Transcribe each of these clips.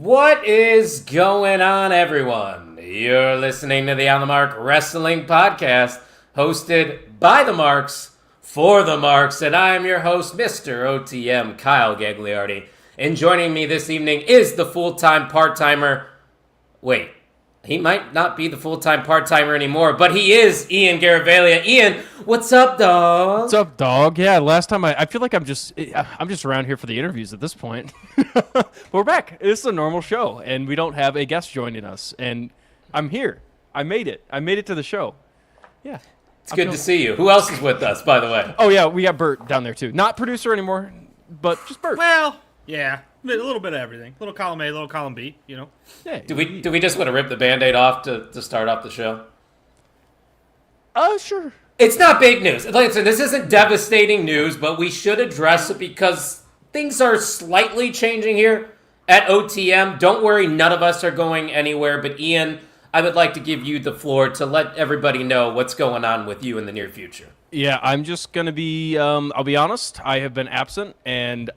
What is going on, everyone? You're listening to the On the Mark Wrestling Podcast, hosted by the Marks, for the Marks, and I am your host, Mr. OTM, Kyle Gagliardi. And joining me this evening is the full-time part-timer. Wait, he might not be the full-time part-timer anymore, but he is Ian Garavaglia. Ian, what's up, dog? What's up, dog? Yeah, last time I feel like I'm just around here for the interviews at this point. But we're back. It's a normal show, and we don't have a guest joining us. And I'm here. I made it. I made it to the show. Yeah. It's good to see you. Who else is with us, by the way? Oh, yeah, we got Bert down there, too. Not producer anymore, but just Bert. Well, yeah, a little bit of everything. Little column A, little column B, you know. Yeah. Do we just want to rip the Band-Aid off to start off the show? Sure. It's not big news. Like I said, this isn't devastating news, but we should address it because things are slightly changing here at OTM. Don't worry, none of us are going anywhere. But Ian, I would like to give you the floor to let everybody know what's going on with you in the near future. Yeah, I'm just going to be, I'll be honest, I have been absent, and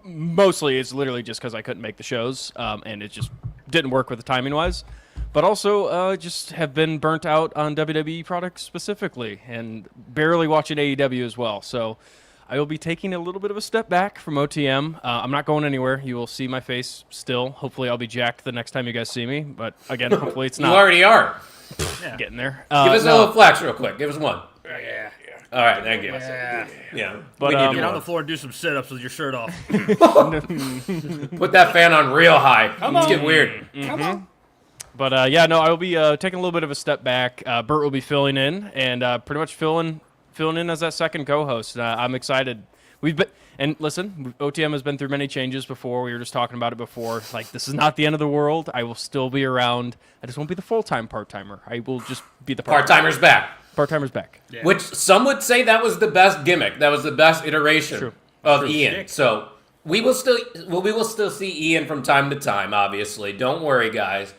mostly it's literally just because I couldn't make the shows, and it just didn't work with the timing-wise. But also just have been burnt out on WWE products specifically, and barely watching AEW as well. So I will be taking a little bit of a step back from OTM. I'm not going anywhere. You will see my face still. Hopefully I'll be jacked the next time you guys see me. But again, hopefully it's not. You already are. Getting there. Give us a little flex real quick. Give us one. Yeah. All right, thank you. Yeah. But, we need to Get more. on the floor and do some sit-ups with your shirt off. Put that fan on real high. Let's get weird. Come on. But I will be taking a little bit of a step back. Bert will be filling in, and pretty much filling in as that second co-host. I'm excited. And listen, OTM has been through many changes before. We were just talking about it before. Like, this is not the end of the world. I will still be around. I just won't be the full-time part-timer. I will just be the Part-timer's back. Part-timer's back. Yeah. Which some would say that was the best gimmick. That was the best iteration of Ian. So we will still see Ian from time to time, obviously. Don't worry, guys.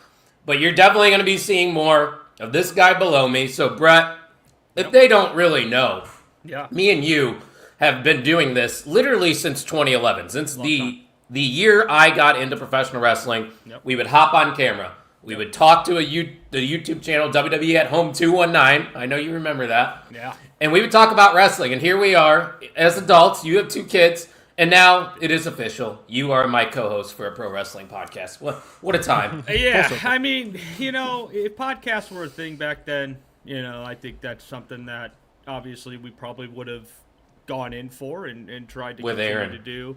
But you're definitely going to be seeing more of this guy below me. So, Brett, if they don't really know, me and you have been doing this literally since 2011. Since the year I got into professional wrestling, we would hop on camera. We would talk to the YouTube channel, WWE at Home 219. I know you remember that. Yeah. And we would talk about wrestling. And here we are as adults. You have 2 kids. And now it is official. You are my co-host for a pro wrestling podcast. What a time. Yeah, I mean, you know, if podcasts were a thing back then, you know, I think that's something that obviously we probably would have gone in for and tried to with continue Aaron to do.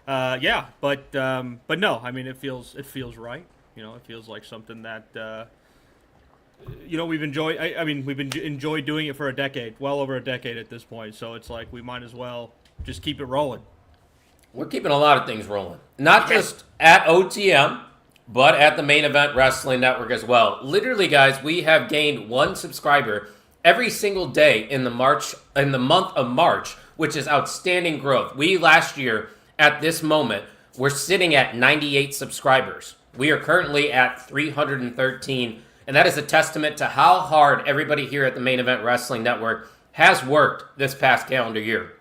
But no, I mean, it feels right. You know, it feels like something that you know, we've enjoyed. I mean, we've enjoyed doing it for a decade, well over a decade at this point. So it's like we might as well just keep it rolling. We're keeping a lot of things rolling. Not just at OTM, but at the Main Event Wrestling Network as well. Literally, guys, we have gained 1 subscriber every single day in the month of March, which is outstanding growth. We last year, at this moment, we're sitting at 98 subscribers. We are currently at 313, and that is a testament to how hard everybody here at the Main Event Wrestling Network has worked this past calendar year.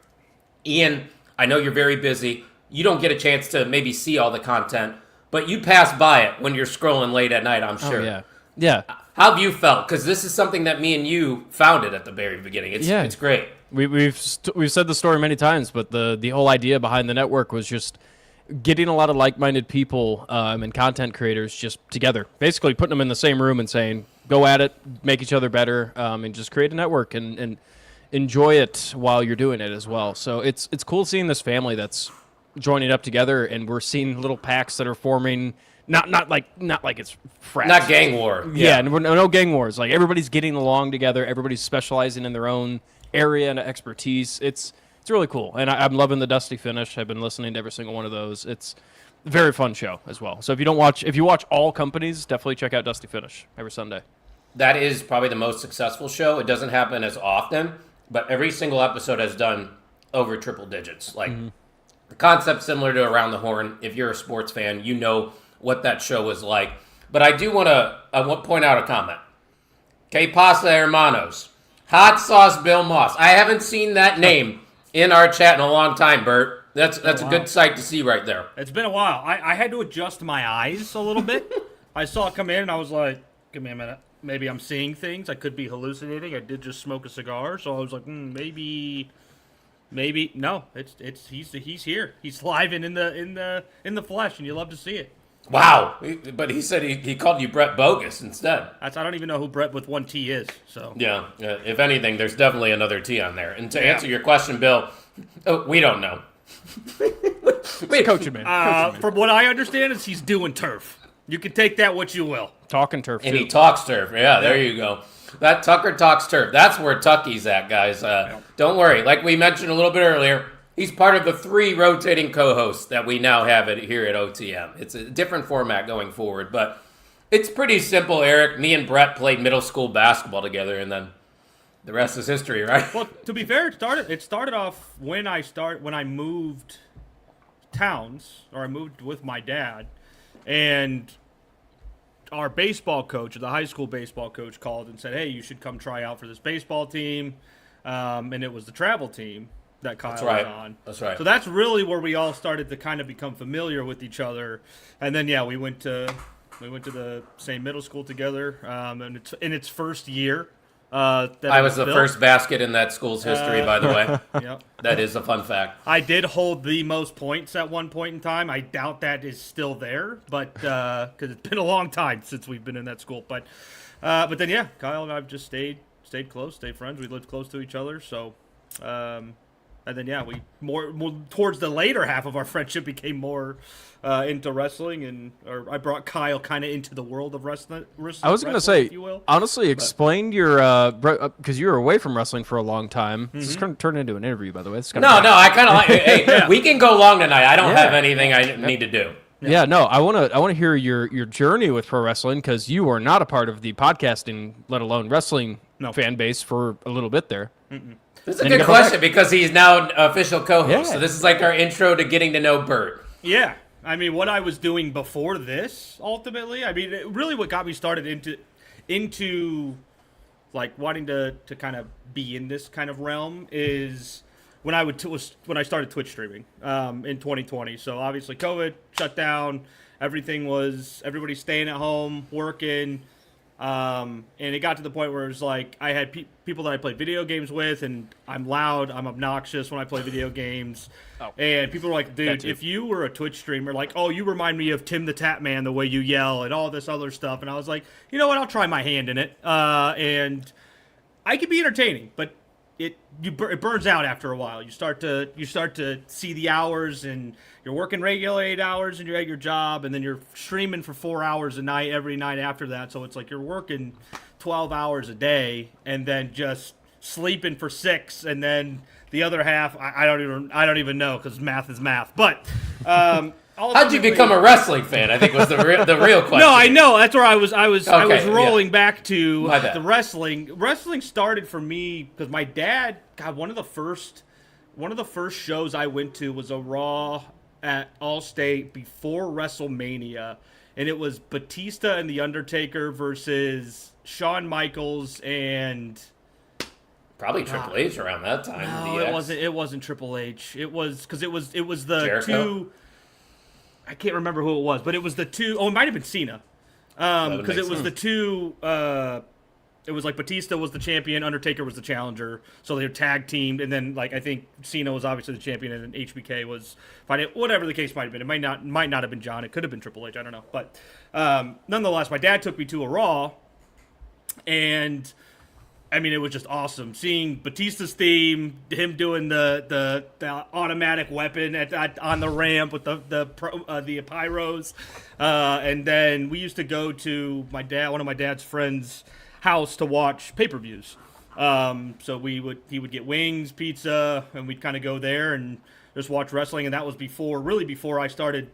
Ian, I know you're very busy. You don't get a chance to maybe see all the content, but you pass by it when you're scrolling late at night, I'm sure. Oh, yeah. How have you felt? Because this is something that me and you founded at the very beginning. It's great. We've said the story many times, but the whole idea behind the network was just getting a lot of like-minded people and content creators just together, basically putting them in the same room and saying, go at it, make each other better, and just create a network and enjoy it while you're doing it as well. So it's cool seeing this family that's joining up together, and we're seeing little packs that are forming. Not like it's frats. Not gang war. Yeah, no gang wars. Like everybody's getting along together. Everybody's specializing in their own area and expertise. It's really cool, and I'm loving the Dusty Finish. I've been listening to every single one of those. It's a very fun show as well. So if you watch all companies, definitely check out Dusty Finish every Sunday. That is probably the most successful show. It doesn't happen as often, but every single episode has done over triple digits. Like the concept similar to Around the Horn. If you're a sports fan, you know what that show was like. But I do want to point out a comment. Que pasa, hermanos? Hot Sauce Bill Moss. I haven't seen that name in our chat in a long time, Bert. That's a good sight to see right there. It's been a while. I had to adjust my eyes a little bit. I saw it come in, and I was like, give me a minute. Maybe I'm seeing things. I could be hallucinating. I did just smoke a cigar, so I was like, maybe no. He's here. He's live and in the flesh, and you love to see it. Wow. But he said he called you Brett Bogus instead. I don't even know who Brett with one T is. So yeah. If anything, there's definitely another T on there. And to answer your question, Bill, we don't know. Coaching man. From what I understand, is he's doing turf. You can take that what you will. Talking turf, and too. he talks turf. Yeah, there you go. That Tucker talks turf. That's where Tucky's at, guys. Don't worry. Like we mentioned a little bit earlier, he's part of the 3 rotating co-hosts that we now have here at OTM. It's a different format going forward, but it's pretty simple, Eric. Me and Brett played middle school basketball together, and then the rest is history, right? Well, to be fair, it started off when I moved towns, or I moved with my dad, and our baseball coach, the high school baseball coach, called and said, hey, you should come try out for this baseball team. And it was the travel team that Kyle was on. That's right. So that's really where we all started to kind of become familiar with each other. And then, we went to the same middle school together. And it's in its first year. I was the first basket in that school's history, by the way. Yep. That is a fun fact. I did hold the most points at one point in time. I doubt that is still there, but because it's been a long time since we've been in that school. But then, Kyle and I've just stayed close, stayed friends. We lived close to each other. So, and then, we more towards the later half of our friendship became more into wrestling, or I brought Kyle kind of into the world of wrestling. I was going to say, honestly, explain your because you were away from wrestling for a long time. This is going to turn into an interview, by the way. No, I kind of like. Hey, we can go long tonight. I don't have anything I need to do. Yeah, no, I want to hear your journey with pro wrestling, because you were not a part of the podcasting, let alone wrestling fan base for a little bit there. This is a good question because he's now an official co-host. So this is like our intro to getting to know Bert. Yeah. I mean, what I was doing before this, ultimately, really what got me started into like wanting to kind of be in this kind of realm is when I started Twitch streaming in 2020. So obviously COVID shut down, everybody staying at home, working. And it got to the point where it was like I had people that I played video games with, and I'm loud, I'm obnoxious when I play video games. And people were like, dude, if you were a Twitch streamer, like, oh, you remind me of Tim the Tap Man, the way you yell and all this other stuff. And I was like, you know what, I'll try my hand in it. And I can be entertaining, but it burns out after a while. You start to see the hours, and you're working regular 8 hours, and you're at your job, and then you're streaming for 4 hours a night every night after that. So it's like you're working 12 hours a day, and then just sleeping for 6, and then the other half I don't even know, because math is math. But how'd you become a wrestling fan? I think was the real question. No, I know. That's where I was rolling back to the wrestling. Wrestling started for me because my dad. God, one of the first shows I went to was a Raw at Allstate before WrestleMania, and it was Batista and The Undertaker versus Shawn Michaels and probably Triple H around that time. No, it wasn't. It wasn't Triple H. It was because it was the Jericho? two. I can't remember who it was, but it was the two. Oh, it might have been Cena, because it was the two it was like Batista was the champion, Undertaker was the challenger, so they were tag teamed, and then like I think Cena was obviously the champion, and then HBK was fighting. Whatever the case might have been, it might not have been John. It could have been Triple H. I don't know, but nonetheless, my dad took me to a Raw, and I mean, it was just awesome seeing Batista's theme, him doing the automatic weapon on the ramp with the pyros, and then we used to go to one of my dad's friends' house to watch pay-per-views. So he would get wings, pizza, and we'd kind of go there and just watch wrestling. And that was before I started,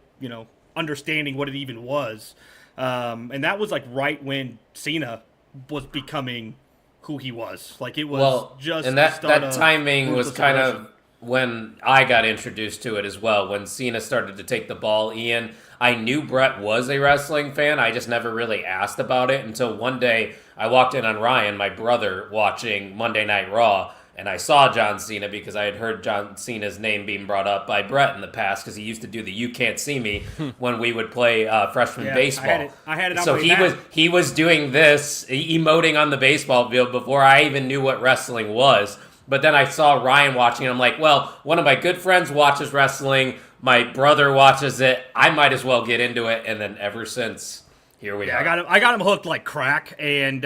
understanding what it even was. And that was like right when Cena was becoming who he was. Like it was and that timing was kind of when I got introduced to it as well. When Cena started to take the ball, Ian, I knew Brett was a wrestling fan. I just never really asked about it until one day I walked in on Ryan, my brother, watching Monday Night Raw, and I saw John Cena because I had heard John Cena's name being brought up by Brett in the past because he used to do the "You Can't See Me" when we would play freshman baseball. I had it on so my he was doing this, emoting on the baseball field before I even knew what wrestling was. But then I saw Ryan watching, and I'm like, well, one of my good friends watches wrestling. My brother watches it. I might as well get into it. And then ever since, here we are. I got him hooked like crack, and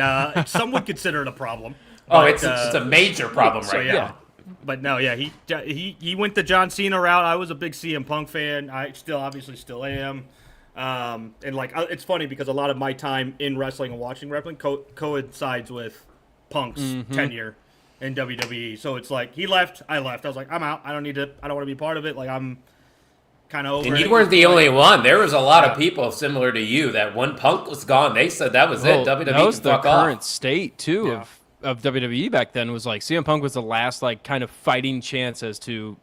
some would consider it a problem. It's a major problem right now. But no, he went the John Cena route. I was a big CM Punk fan. I obviously still am. And like it's funny because a lot of my time in wrestling and watching wrestling coincides with Punk's tenure in WWE. So it's like he left, I left. I was like, I'm out. I don't want to be part of it. Like I'm kind of over. And you weren't the only one. There was a lot of people similar to you that when Punk was gone, they said that was it. WWE that was the current off. state too of WWE back then. Was like CM Punk was the last like kind of fighting chance as to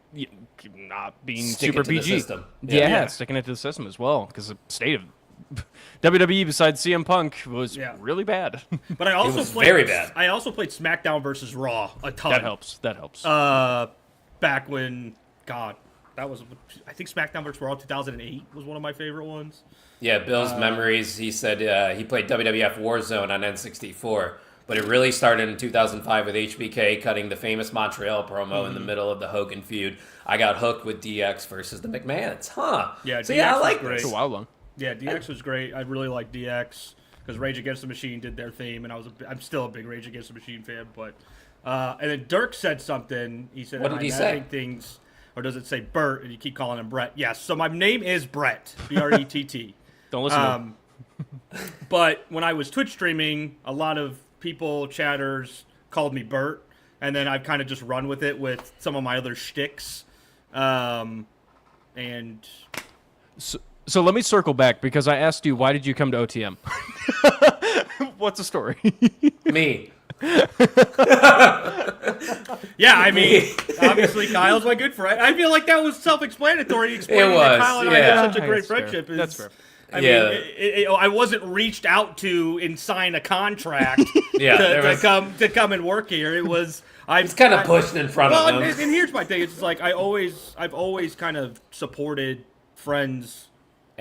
not being super PG. Sticking it to the system as well because the state of WWE besides CM Punk was really bad. But I also played very bad. I also played SmackDown versus Raw a ton. That helps. Back when that was, I think SmackDown vs. Raw 2008 was one of my favorite ones. Yeah, Bill's memories. He said he played WWF Warzone on N64, but it really started in 2005 with HBK cutting the famous Montreal promo in the middle of the Hogan feud. I got hooked with DX versus the McMahons. Yeah, so DX I like was great. It's a wild one. Yeah, DX was great. I really liked DX because Rage Against the Machine did their theme, and I'm still a big Rage Against the Machine fan. But and then Dirk said something. He said, "What did he say?" Things, or does it say Bert? And you keep calling him Brett. Yes. So my name is Brett. BRETT. Don't listen to him. But when I was Twitch streaming, a lot of people, chatters, called me Bert, and then I've kind of just run with it with some of my other shticks. And So let me circle back because I asked you, why did you come to OTM? What's the story? Me. Yeah, I mean, obviously Kyle's my good friend. I feel like that was self-explanatory. Explaining that Kyle and I had such a great friendship. That's fair. I mean, I wasn't reached out to and sign a contract to come and work here. It was it's kind of pushed in front of them. And here's my thing: it's like I've always kind of supported friends'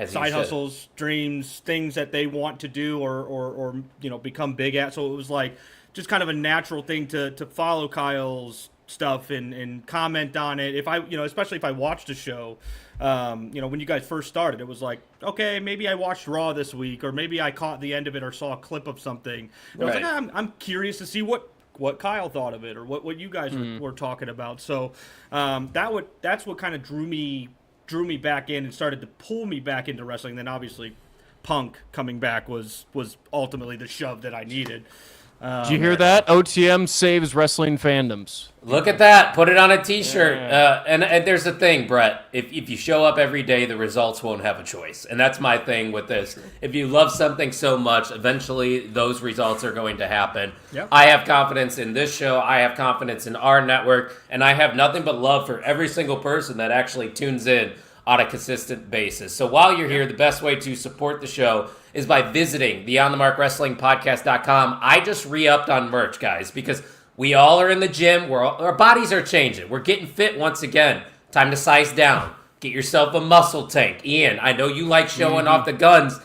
side hustles, dreams, things that they want to do or become big at. So it was like just kind of a natural thing to follow Kyle's stuff and comment on it. If I especially if I watched a show. When you guys first started, it was like, okay, maybe I watched Raw this week, or maybe I caught the end of it or saw a clip of something. And I was like, I'm curious to see what Kyle thought of it or what you guys were talking about. So that's what kind of drew me back in and started to pull me back into wrestling. Then obviously, Punk coming back was ultimately the shove that I needed. Did you hear that? OTM saves wrestling fandoms. Look at that. Put it on a T-shirt. And there's the thing, Brett. If you show up every day, the results won't have a choice. And that's my thing with this. If you love something so much, eventually those results are going to happen. Yep. I have confidence in this show. I have confidence in our network. And I have nothing but love for every single person that actually tunes in on a consistent basis. So while you're here, the best way to support the show is by visiting the OnTheMarkWrestlingPodcast.com. I just re-upped on merch, guys, because we all are in the gym. Our bodies are changing. We're getting fit once again. Time to size down. Get yourself a muscle tank. Ian, I know you like showing off the guns.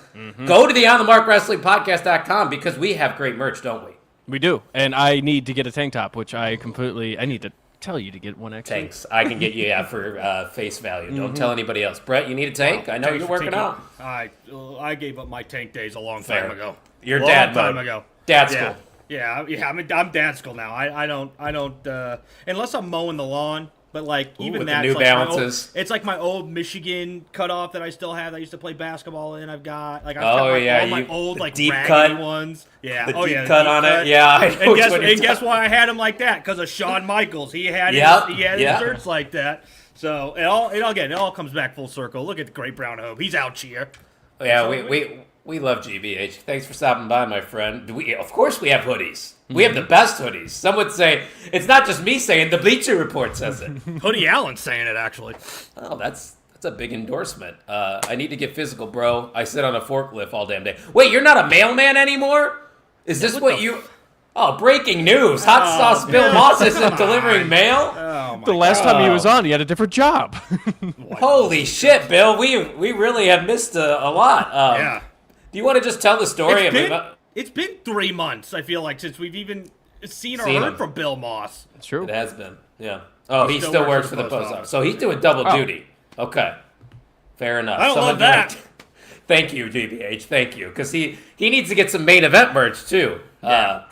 Go to the OnTheMarkWrestlingPodcast.com because we have great merch, don't we? We do, and I need to get a tank top, which I need to tell you to get one extra. Tanks. I can get you for face value. Don't tell anybody else. Brett, you need a tank? I know you're working out. I gave up my tank days a long time ago. Your dad time mode. ago. Dad school. Yeah. I'm dad school now. I don't unless I'm mowing the lawn. But even with that, the New Balances. It's like my old Michigan cutoff that I still have. That I used to play basketball in. I've got all my old deep raggedy cut ones. Yeah, the deep cut on it. Yeah, and guess why I had them like that? Because of Shawn Michaels. He had his shirts like that. So it all comes back full circle. Look at the great brown hope. He's out here. Yeah, we love GBH. Thanks for stopping by, my friend. Of course we have hoodies. We have the best hoodies. Some would say, it's not just me saying, the Bleacher Report says it. Hoodie Allen's saying it, actually. Oh, that's a big endorsement. I need to get physical, bro. I sit on a forklift all damn day. Wait, you're not a mailman anymore? Is this what you... Oh, breaking news. Hot Sauce Bill Moss isn't delivering mail? Oh, the last time he was on, he had a different job. Holy shit, Bill. We really have missed a lot. Yeah. Do you want to just tell the story? It's been 3 months, I feel like, since we've even seen or heard from Bill Moss. It's true. It has been, yeah. Oh, he still works for the post office. So he's doing double duty. Okay. Fair enough. I don't love that. Thank you, GBH. Thank you. Because he needs to get some main event merch, too. Yeah.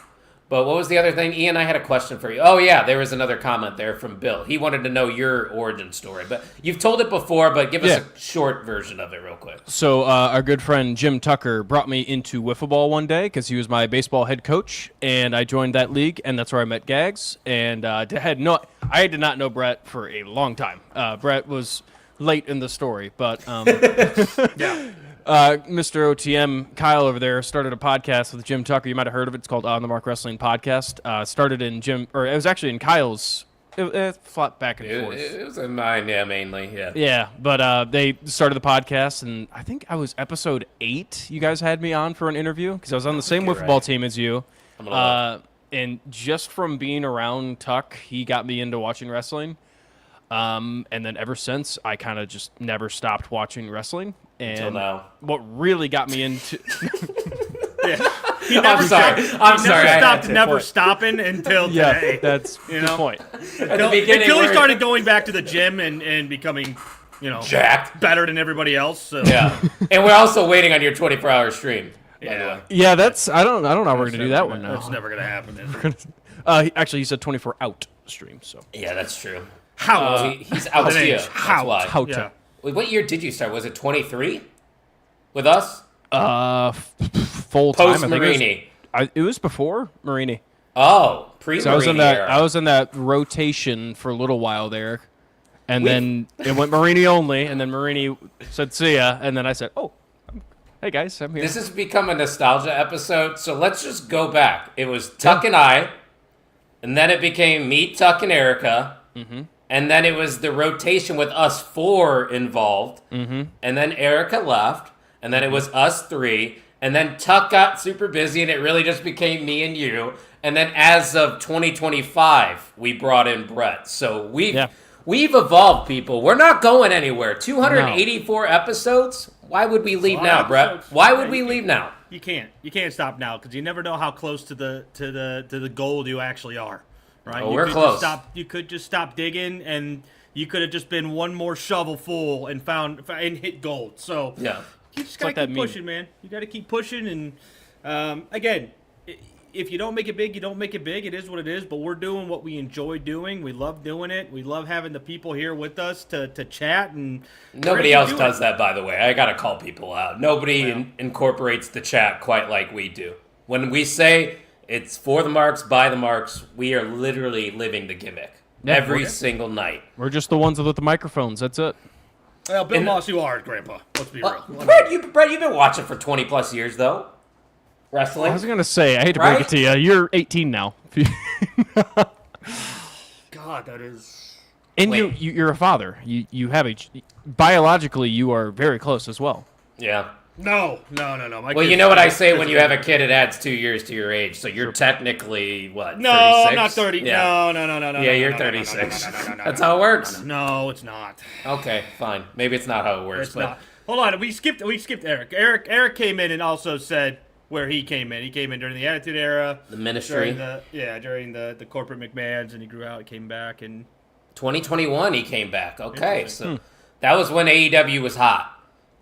But what was the other thing? Ian, I had a question for you. Oh, yeah, there was another comment there from Bill. He wanted to know your origin story. But you've told it before, but give us a short version of it real quick. So our good friend Jim Tucker brought me into wiffle ball one day because he was my baseball head coach, and I joined that league, and that's where I met Gags. And I did not know Brett for a long time. Brett was late in the story, but Yeah. Mr. OTM, Kyle over there, started a podcast with Jim Tucker. You might have heard of it. It's called On the Mark Wrestling Podcast. It was actually in Kyle's. It flopped back and forth. It was in mine, yeah, mainly, yeah. Yeah, but they started the podcast, and I think I was episode 8. You guys had me on for an interview because I was on the same wiffle ball team as you. And just from being around Tuck, he got me into watching wrestling. And then ever since, I kind of just never stopped watching wrestling. And until now. What really got me into... I'm sorry. Never stopping until today. Yeah, that's the point. Until he started going back to the gym and becoming, jacked, better than everybody else. So. Yeah, and we're also waiting on your 24-hour stream. Yeah, that's I don't know how we're gonna do that one now. That's never gonna happen. Actually, he said 24 out stream. So yeah, that's true. How? He's out here. How? Yeah. Wait, what year did you start? Was it 23 with us? Full time. Post Marini. It was before Marini. Oh, pre-Marini. So I was in that rotation for a little while there, and then it went Marini only, and then Marini said see ya, and then I said, oh, hey guys, I'm here. This has become a nostalgia episode, so let's just go back. It was Tuck and I, and then it became me, Tuck, and Erica. Mm-hmm. And then it was the rotation with us 4 involved. Mm-hmm. And then Erica left. And then it was us 3. And then Tuck got super busy, and it really just became me and you. And then as of 2025, we brought in Brett. So we've evolved, people. We're not going anywhere. 284 episodes? Why would we leave now, Brett? Why would we leave now? You can't. You can't stop now because you never know how close to the goal you actually are. Right? Oh, we're close. You could just stop digging, and you could have just been one more shovel full and hit gold. So yeah, you just gotta keep pushing, man. You gotta keep pushing, and again, if you don't make it big, you don't make it big. It is what it is. But we're doing what we enjoy doing. We love doing it. We love having the people here with us to chat. And nobody else does that, by the way. I gotta call people out. Nobody incorporates the chat quite like we do. When we say it's for the marks, by the marks, we are literally living the gimmick every single night. We're just the ones with the microphones. That's it. Well, Bill Moss, you are, Grandpa. Let's be real. Brett, you've been watching for 20 plus years, though. Wrestling. I was gonna say, I hate to break it to you. You're 18 now. God, that is. And you're a father. You have biologically, you are very close as well. Yeah. No. Well, you know what I say when you have a kid, it adds 2 years to your age. So you're technically, what, No, 36? I'm not 30. Yeah. No. Yeah, you're 36. That's how it works. No, it's not. Okay, fine. Maybe it's not how it works. It's not. Hold on, we skipped Eric. Eric came in and also said where he came in. He came in during the Attitude Era, The Ministry. during the corporate McMahons, and he grew out, came back, and 2021 he came back. Okay, so that was when AEW was hot.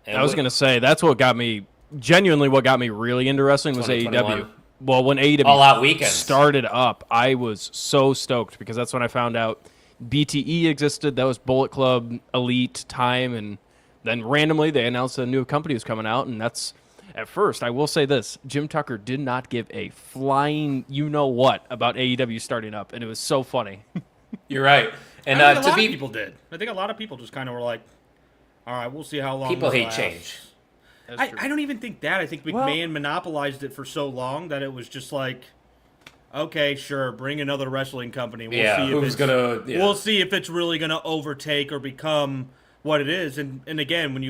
And I was going to say, that's what got me, genuinely what got me really into wrestling was 2021. AEW. Well, when AEW All Out Weekends started up, I was so stoked because that's when I found out BTE existed. That was Bullet Club, Elite, Time, and then randomly they announced a new company was coming out, and that's, at first, I will say this, Jim Tucker did not give a flying you-know-what about AEW starting up, and it was so funny. You're right. And I think a to lot be of people did. I think a lot of people just kind of were like, all right, we'll see how long people this hate lasts. change. I don't even think that. I think McMahon monopolized it for so long that it was just like, okay, sure, bring another wrestling company. We'll see if who's gonna? Yeah. We'll see if it's really gonna overtake or become what it is. And again, when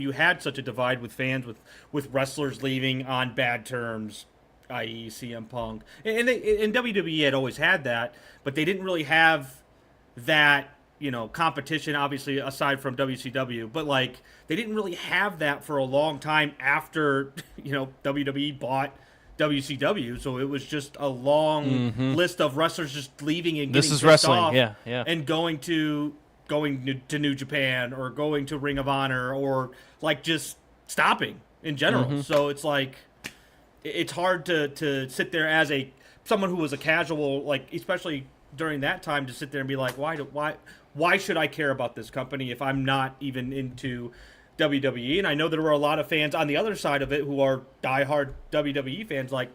you had such a divide with fans, with wrestlers leaving on bad terms, i.e. CM Punk, and WWE had always had that, but they didn't really have that. Competition, obviously, aside from WCW, but like they didn't really have that for a long time after WWE bought WCW, so it was just a long list of wrestlers just leaving and This getting is pissed wrestling, off yeah. and going to New Japan or going to Ring of Honor or like just stopping in general. So it's like it's hard to sit there as someone who was a casual, like especially during that time, to sit there and be like, why should I care about this company if I'm not even into WWE? And I know there were a lot of fans on the other side of it who are diehard WWE fans. Like,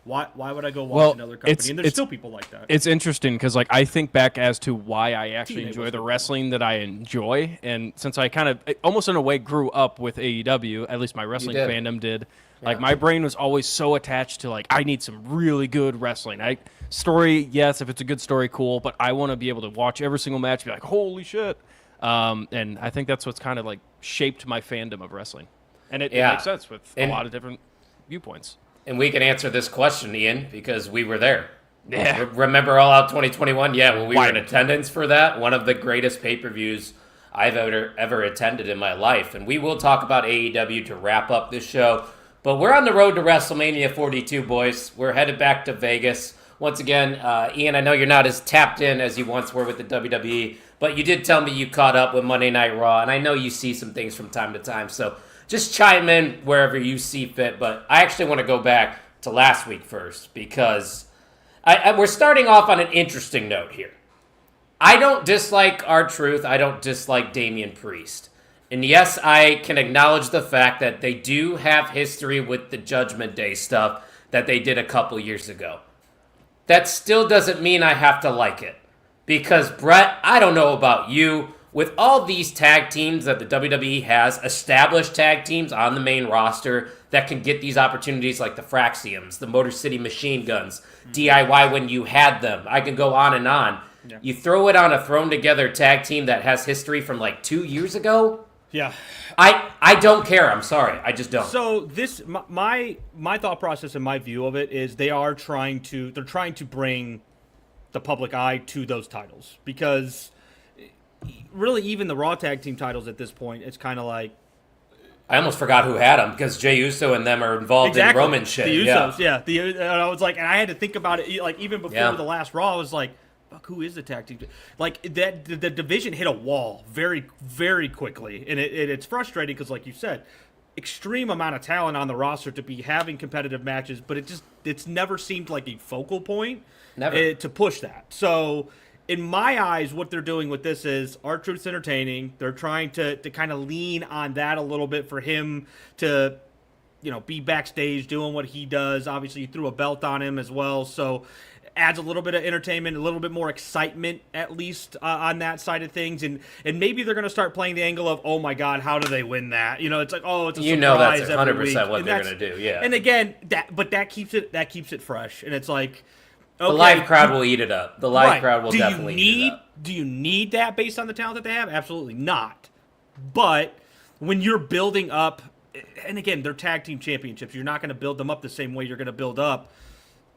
why would I go watch another company? And there's still people like that. It's interesting because like I think back as to why I actually TNA enjoy was the good. wrestling that I enjoy, and since I kind of almost in a way grew up with AEW, at least my wrestling did. fandom did. Like my brain was always so attached to like I need some really good wrestling. Story, yes, if it's a good story, cool, but I want to be able to watch every single match, and be like, holy shit. And I think that's what's kind of like shaped my fandom of wrestling, and it makes sense with a lot of different viewpoints. And we can answer this question, Ian, because we were there. Yeah. Remember All Out 2021? Yeah, when we were in attendance for that, one of the greatest pay-per-views I've ever attended in my life. And we will talk about AEW to wrap up this show. But we're on the road to WrestleMania 42, boys. We're headed back to Vegas. Once again, Ian, I know you're not as tapped in as you once were with the WWE, but you did tell me you caught up with Monday Night Raw, and I know you see some things from time to time. So just chime in wherever you see fit. But I actually want to go back to last week first because we're starting off on an interesting note here. I don't dislike R-Truth. I don't dislike Damian Priest. And yes, I can acknowledge the fact that they do have history with the Judgment Day stuff that they did a couple years ago. That still doesn't mean I have to like it. Because, Brett, I don't know about you. With all these tag teams that the WWE has, established tag teams on the main roster that can get these opportunities like the Fraxiums, the Motor City Machine Guns, DIY when you had them. I can go on and on. Yeah. You throw it on a thrown-together tag team that has history from like 2 years ago? Yeah. I don't care. I'm sorry. I just don't. So this my thought process and my view of it is they're trying to bring the public eye to those titles because really even the Raw tag team titles at this point it's kind of like I almost forgot who had them because Jey Uso and them are involved in Roman shit. The Usos, and I was like, and I had to think about it like even before the last Raw I was like, fuck, who is the tag team? Like that, the division hit a wall very, very quickly, and it's frustrating because, like you said, extreme amount of talent on the roster to be having competitive matches, but it's never seemed like a focal point to push that. So, in my eyes, what they're doing with this is R-Truth's entertaining. They're trying to kind of lean on that a little bit for him to, be backstage doing what he does. Obviously, you threw a belt on him as well, so adds a little bit of entertainment, a little bit more excitement, at least on that side of things, and maybe they're going to start playing the angle of, oh my God, how do they win that? It's like, oh, it's a surprise. That's 100% what they're going to do. Yeah, and again, that keeps it fresh, and it's like, okay, the live crowd will eat it up. The live crowd will definitely eat it up. Do you need that based on the talent that they have? Absolutely not. But when you're building up, and again, they're tag team championships, you're not going to build them up the same way you're going to build up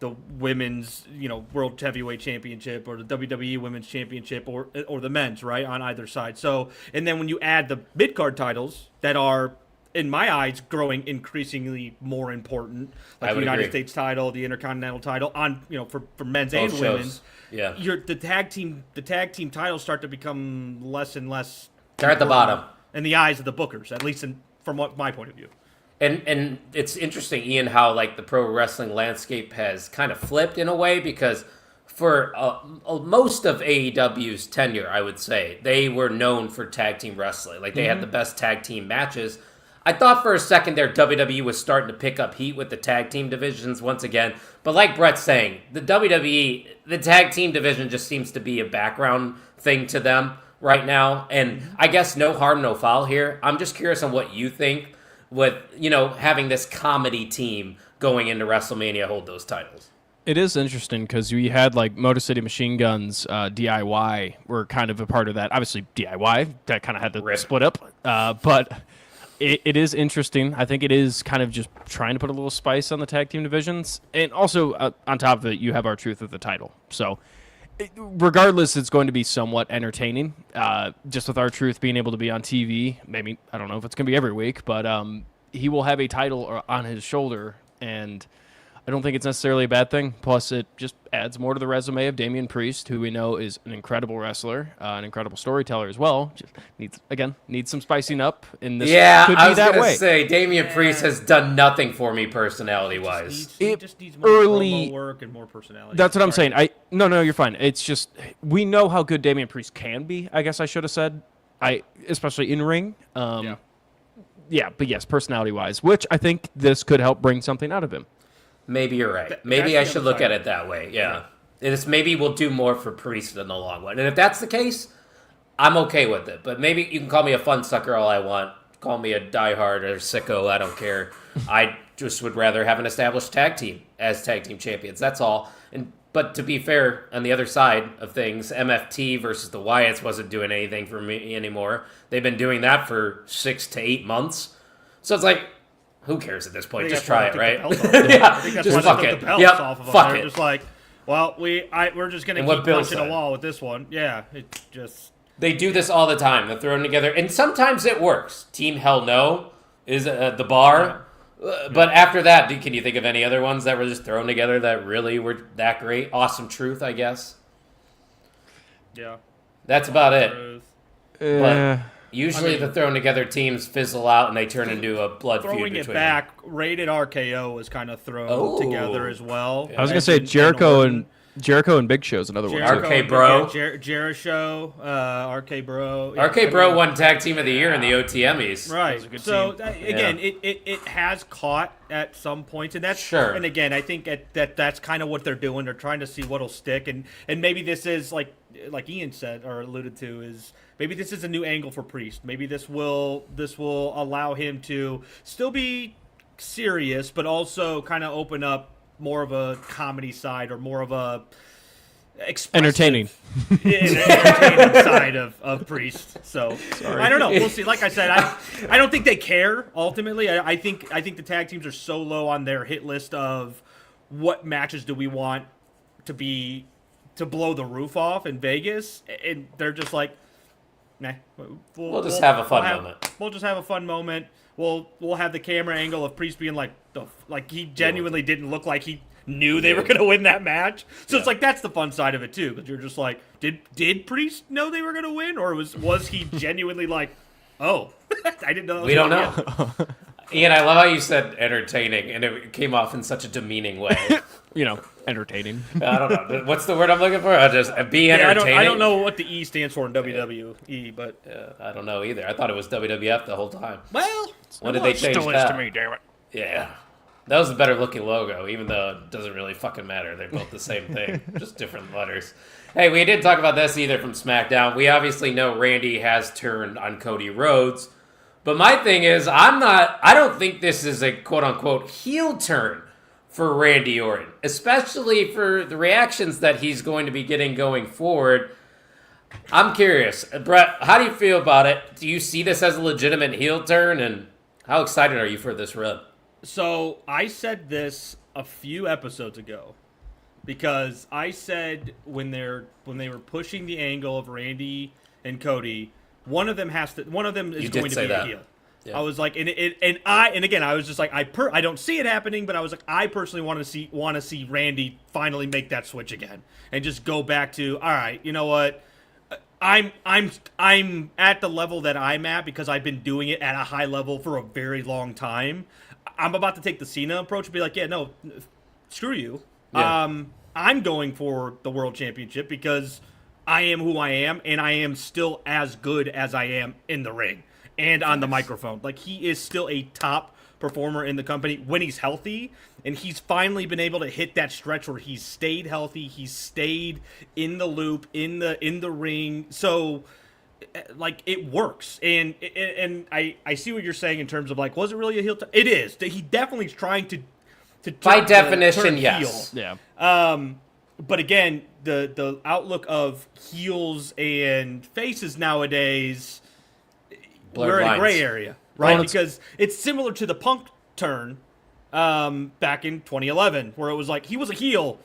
the women's, World Heavyweight Championship or the WWE Women's Championship or the men's, right, on either side. So, and then when you add the mid-card titles that are in my eyes, growing increasingly more important. I Like the would United agree. States title, the Intercontinental title, on for men's Both and shows. women's. Yeah. The tag team titles start to become less and less. They're at the important bottom. in the eyes of the bookers, at least from what my point of view. And it's interesting, Ian, how like the pro wrestling landscape has kind of flipped in a way, because for most of AEW's tenure, I would say, they were known for tag team wrestling. Like they had the best tag team matches. I thought for a second there WWE was starting to pick up heat with the tag team divisions once again. But like Brett's saying, the WWE, the tag team division just seems to be a background thing to them right now. And I guess no harm, no foul here. I'm just curious on what you think with, having this comedy team going into WrestleMania hold those titles. It is interesting because we had like Motor City Machine Guns, DIY were kind of a part of that. Obviously, DIY that kind of had to Rip. split up, but it is interesting. I think it is kind of just trying to put a little spice on the tag team divisions, and also on top of it, you have R-Truth with the title. So, regardless, it's going to be somewhat entertaining. Just with R-Truth being able to be on TV, maybe I don't know if it's going to be every week, but he will have a title on his shoulder, and I don't think it's necessarily a bad thing. Plus, it just adds more to the resume of Damian Priest, who we know is an incredible wrestler, an incredible storyteller as well. Just needs some spicing up, and this could be I was that gonna way. say Damian Priest has done nothing for me personality-wise. He It just needs more early- promo work and more personality. That's what I'm Sorry. saying. No, you're fine. It's just we know how good Damian Priest can be. I guess I should have said, especially in ring. Yeah, but yes, personality-wise, which I think this could help bring something out of him. Maybe you're right. That's Maybe the I should other look side. at it that way. Yeah. It's maybe we'll do more for Priest in the long run. And if that's the case, I'm okay with it. But maybe you can call me a fun sucker all I want. Call me a diehard or sicko. I don't care. I just would rather have an established tag team as tag team champions. That's all. But to be fair, on the other side of things, MFT versus the Wyatts wasn't doing anything for me anymore. They've been doing that for 6 to 8 months. So it's like, who cares at this point? I think Just that's try why it, they right? took the belts off. Yeah, I think that's just why fuck they it. took the belts Yep, off of them. fuck They're it. just like, well, we're just gonna And what keep Bill punching said. a wall with this one. Yeah, it just. They do this all the time. They're thrown together, and sometimes it works. Team Hell No is the bar, but after that, can you think of any other ones that were just thrown together that really were that great? Awesome Truth, I guess. Yeah. That's about it. Truth. Uh, Usually, the thrown together teams fizzle out and they turn into a blood feud Throwing between it back, rated RKO was kind of thrown Oh. together as well. I was gonna As say in Jericho and Big Show's another one. Jericho, Too. RK Bro. Jericho, RK Bro. RK Bro won Tag Team of the Year in the OTMs. Right. a good So team. again, it has caught at some points, and that's Sure. And again, I think that's kind of what they're doing. They're trying to see what'll stick, and maybe this is like Ian said or alluded to, is maybe this is a new angle for Priest. Maybe this will allow him to still be serious, but also kind of open up more of a comedy side or more of a Entertaining. entertaining side of Priest. So I don't know. We'll see. Like I said, I don't think they care ultimately. I think the tag teams are so low on their hit list of what matches do we want to blow the roof off in Vegas, and they're just like, nah. We'll just have a fun moment. We'll just have a fun moment. We'll have the camera angle of Priest being like he genuinely didn't look like he knew they were going to win that match. So it's like that's the fun side of it too, because you're just like, did Priest know they were going to win, or was he genuinely like, oh, I didn't know. That was We don't gonna be know. Ian, I love how you said entertaining, and it came off in such a demeaning way. Entertaining. I don't know. What's the word I'm looking for? I'll just be it. Yeah, entertaining. I don't know what the E stands for in WWE, but I don't know either. I thought it was WWF the whole time. well, When did they change that? damn it. Yeah. That was a better looking logo, even though it doesn't really fucking matter. They're both the same thing, just different letters. Hey, we didn't talk about this either from SmackDown. We obviously know Randy has turned on Cody Rhodes. But my thing is, I don't think this is a quote unquote heel turn for Randy Orton, especially for the reactions that he's going to be getting going forward. I'm curious. Brett, how do you feel about it? Do you see this as a legitimate heel turn? And how excited are you for this run? So I said this a few episodes ago because I said when they were pushing the angle of Randy and Cody, one of them is You going did to say be that. a heel. Yeah. I was like, and again, I was just like, I don't see it happening, but I was like, I personally want to see Randy finally make that switch again and just go back to, all right, you know what, I'm at the level that I'm at because I've been doing it at a high level for a very long time. I'm about to take the Cena approach and be like, yeah, no, screw you. Yeah. I'm going for the world championship because I am who I am, and I am still as good as I am in the ring and on the microphone. Like, he is still a top performer in the company when he's healthy, and he's finally been able to hit that stretch where he's stayed healthy, he's stayed in the loop, in the ring. So, like, it works. And I see what you're saying in terms of, like, was it really a heel? It is. He definitely is trying to By turn definition, heel. yes. Yeah. But again, the outlook of heels and faces nowadays, Blurred we're in a lines. gray area, right? Well, Because it's similar to the Punk turn back in 2011, where it was like he was a heel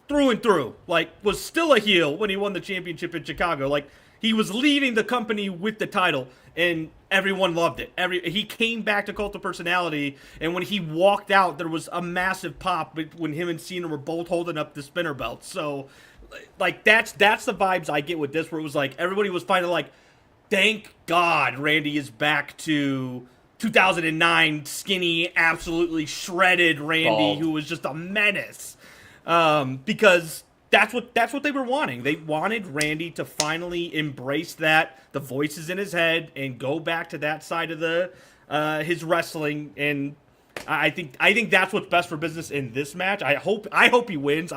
through and through, like was still a heel when he won the championship in Chicago. Like, he was leaving the company with the title, and everyone loved it. He came back to Cult of Personality, and when he walked out, there was a massive pop when him and Cena were both holding up the spinner belts. So, like, that's the vibes I get with this, where it was like everybody was finally like, thank God Randy is back to 2009 skinny, absolutely shredded Randy, Bald. who was just a menace. Because that's what they were wanting. They wanted Randy to finally embrace that, the voices in his head, and go back to that side of the his wrestling. And I think that's what's best for business in this match. I hope he wins.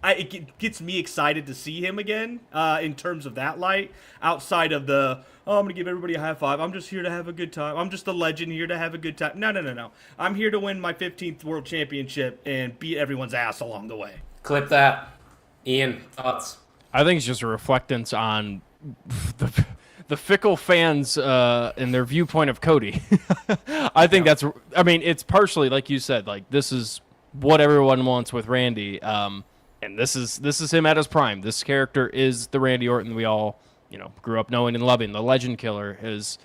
It gets me excited to see him again in terms of that light. Outside of the, I'm gonna give everybody a high five. I'm just here to have a good time. I'm just a legend here to have a good time. No. I'm here to win my 15th world championship and beat everyone's ass along the way. Clip that. Ian, thoughts? I think it's just a reflectance on the fickle fans and their viewpoint of Cody. I think it's partially, like you said, like, this is what everyone wants with Randy. And this is him at his prime. This character is the Randy Orton we all, grew up knowing and loving. The Legend Killer is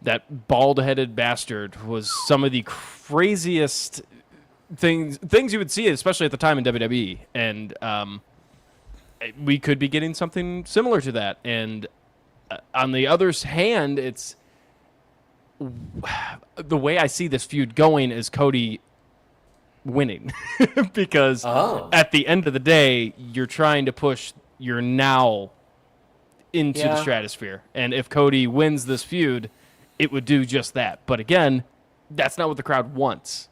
that bald-headed bastard, was some of the craziest things you would see, especially at the time in WWE. And we could be getting something similar to that. And on the other's hand, it's the way I see this feud going is Cody winning because at the end of the day, you're trying to push your now into the stratosphere. And if Cody wins this feud, it would do just that. But again, that's not what the crowd wants.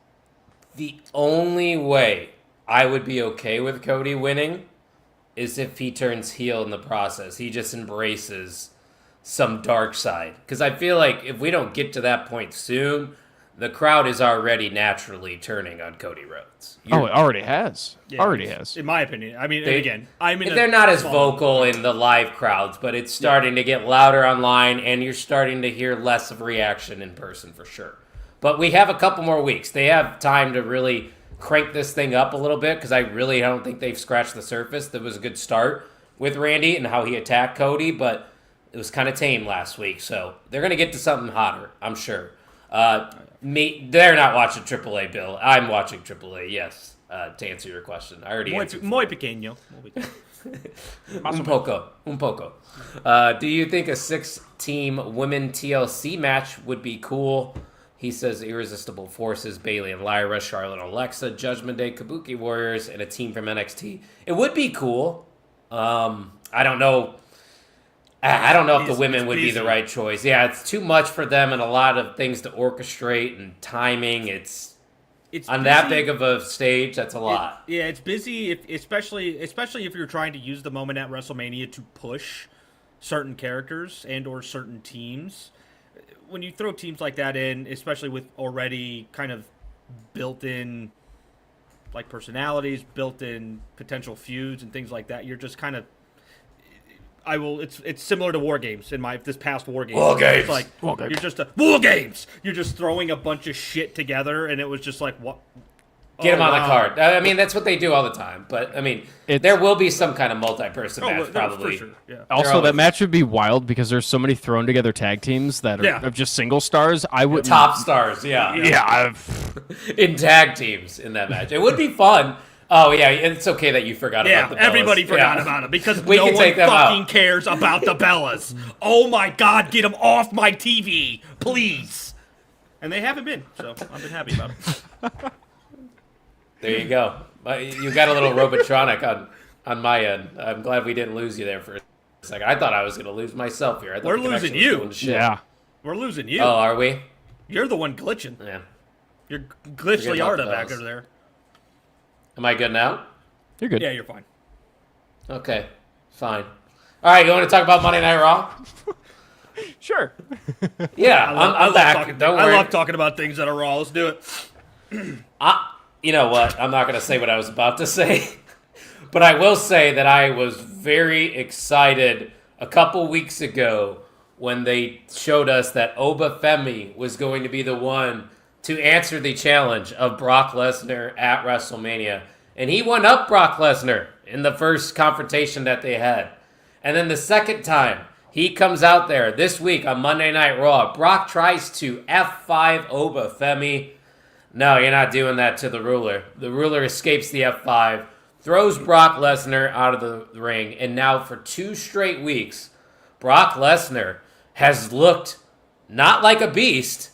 The only way I would be okay with Cody winning is if he turns heel in the process. He just embraces some dark side. Because I feel like if we don't get to that point soon, the crowd is already naturally turning on Cody Rhodes. It already has. Yeah, already has. In my opinion. I mean, They're not as vocal in the live crowds, but it's starting to get louder online, and you're starting to hear less of reaction in person for sure. But we have a couple more weeks. They have time to really crank this thing up a little bit because I really don't think they've scratched the surface. That was a good start with Randy and how he attacked Cody, but it was kind of tame last week. So they're going to get to something hotter, I'm sure. They're not watching AAA, Bill. I'm watching AAA, yes, to answer your question. I already answered. Muy pequeño. Un poco. Do you think a 6-team women TLC match would be cool? He says Irresistible Forces, Bayley and Lyra, Charlotte and Alexa, Judgment Day, Kabuki Warriors, and a team from NXT. It would be cool. I don't know. I don't know if the women would be the right choice. Yeah, it's too much for them and a lot of things to orchestrate and timing. It's on busy. That big of a stage, that's a lot. It's busy, especially if you're trying to use the moment at WrestleMania to push certain characters and or certain teams. When you throw teams like that in, especially with already kind of built-in like personalities, built-in potential feuds and things like that, you're just kind of it's similar to War Games this past War Games. War Games. It's like War Games. You're just throwing a bunch of shit together, and it was just like, what? Get him on the wow. card. I mean, that's what they do all the time. But, I mean, there will be some kind of multi-person match, probably. For sure. Yeah. Also, that match would be wild because there's so many thrown together tag teams that are of just single stars. I would Top stars, yeah. Yeah. In tag teams in that match. It would be fun. Oh, yeah, it's okay that you forgot about the Bellas. Everybody forgot about it because We no can one take them fucking out. cares about the Bellas. Oh my God, get them off my TV, please. And they haven't been, so I've been happy about it. There you go. You got a little Robotronic on my end. I'm glad we didn't lose you there for a second. I thought I was going to lose myself here. I thought We're the losing connection was you. going to shit. Yeah. We're losing you. Oh, are we? You're the one glitching. Yeah. You're glitchly Forget about Arda the back Bellas. over there. Am I good now? You're good. Yeah, you're fine. Okay. Fine. All right, you want to talk about Monday Night Raw? Sure. Yeah, I'm back. Talking, Don't I worry. love talking about things that are raw. Let's do it. You know what? I'm not going to say what I was about to say. But I will say that I was very excited a couple weeks ago when they showed us that Oba Femi was going to be the one to answer the challenge of Brock Lesnar at WrestleMania. And he won up Brock Lesnar in the first confrontation that they had. And then the second time, he comes out there this week on Monday Night Raw. Brock tries to F5 Oba Femi. No, you're not doing that to the ruler. The ruler escapes the F5, throws Brock Lesnar out of the ring, and now for 2 straight weeks, Brock Lesnar has looked not like a beast,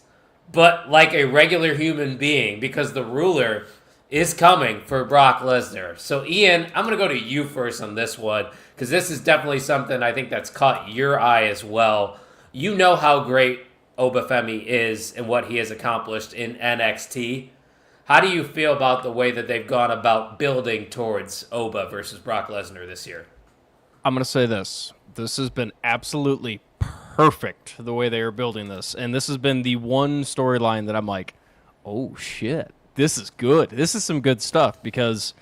but like a regular human being because the ruler is coming for Brock Lesnar. So, Ian, I'm going to go to you first on this one because this is definitely something I think that's caught your eye as well. You know how great Oba Femi is and what he has accomplished in NXT. How do you feel about the way that they've gone about building towards Oba versus Brock Lesnar this year? I'm going to say this. This has been absolutely perfect the way they are building this. And this has been the one storyline that I'm like, oh, shit. This is good. This is some good stuff because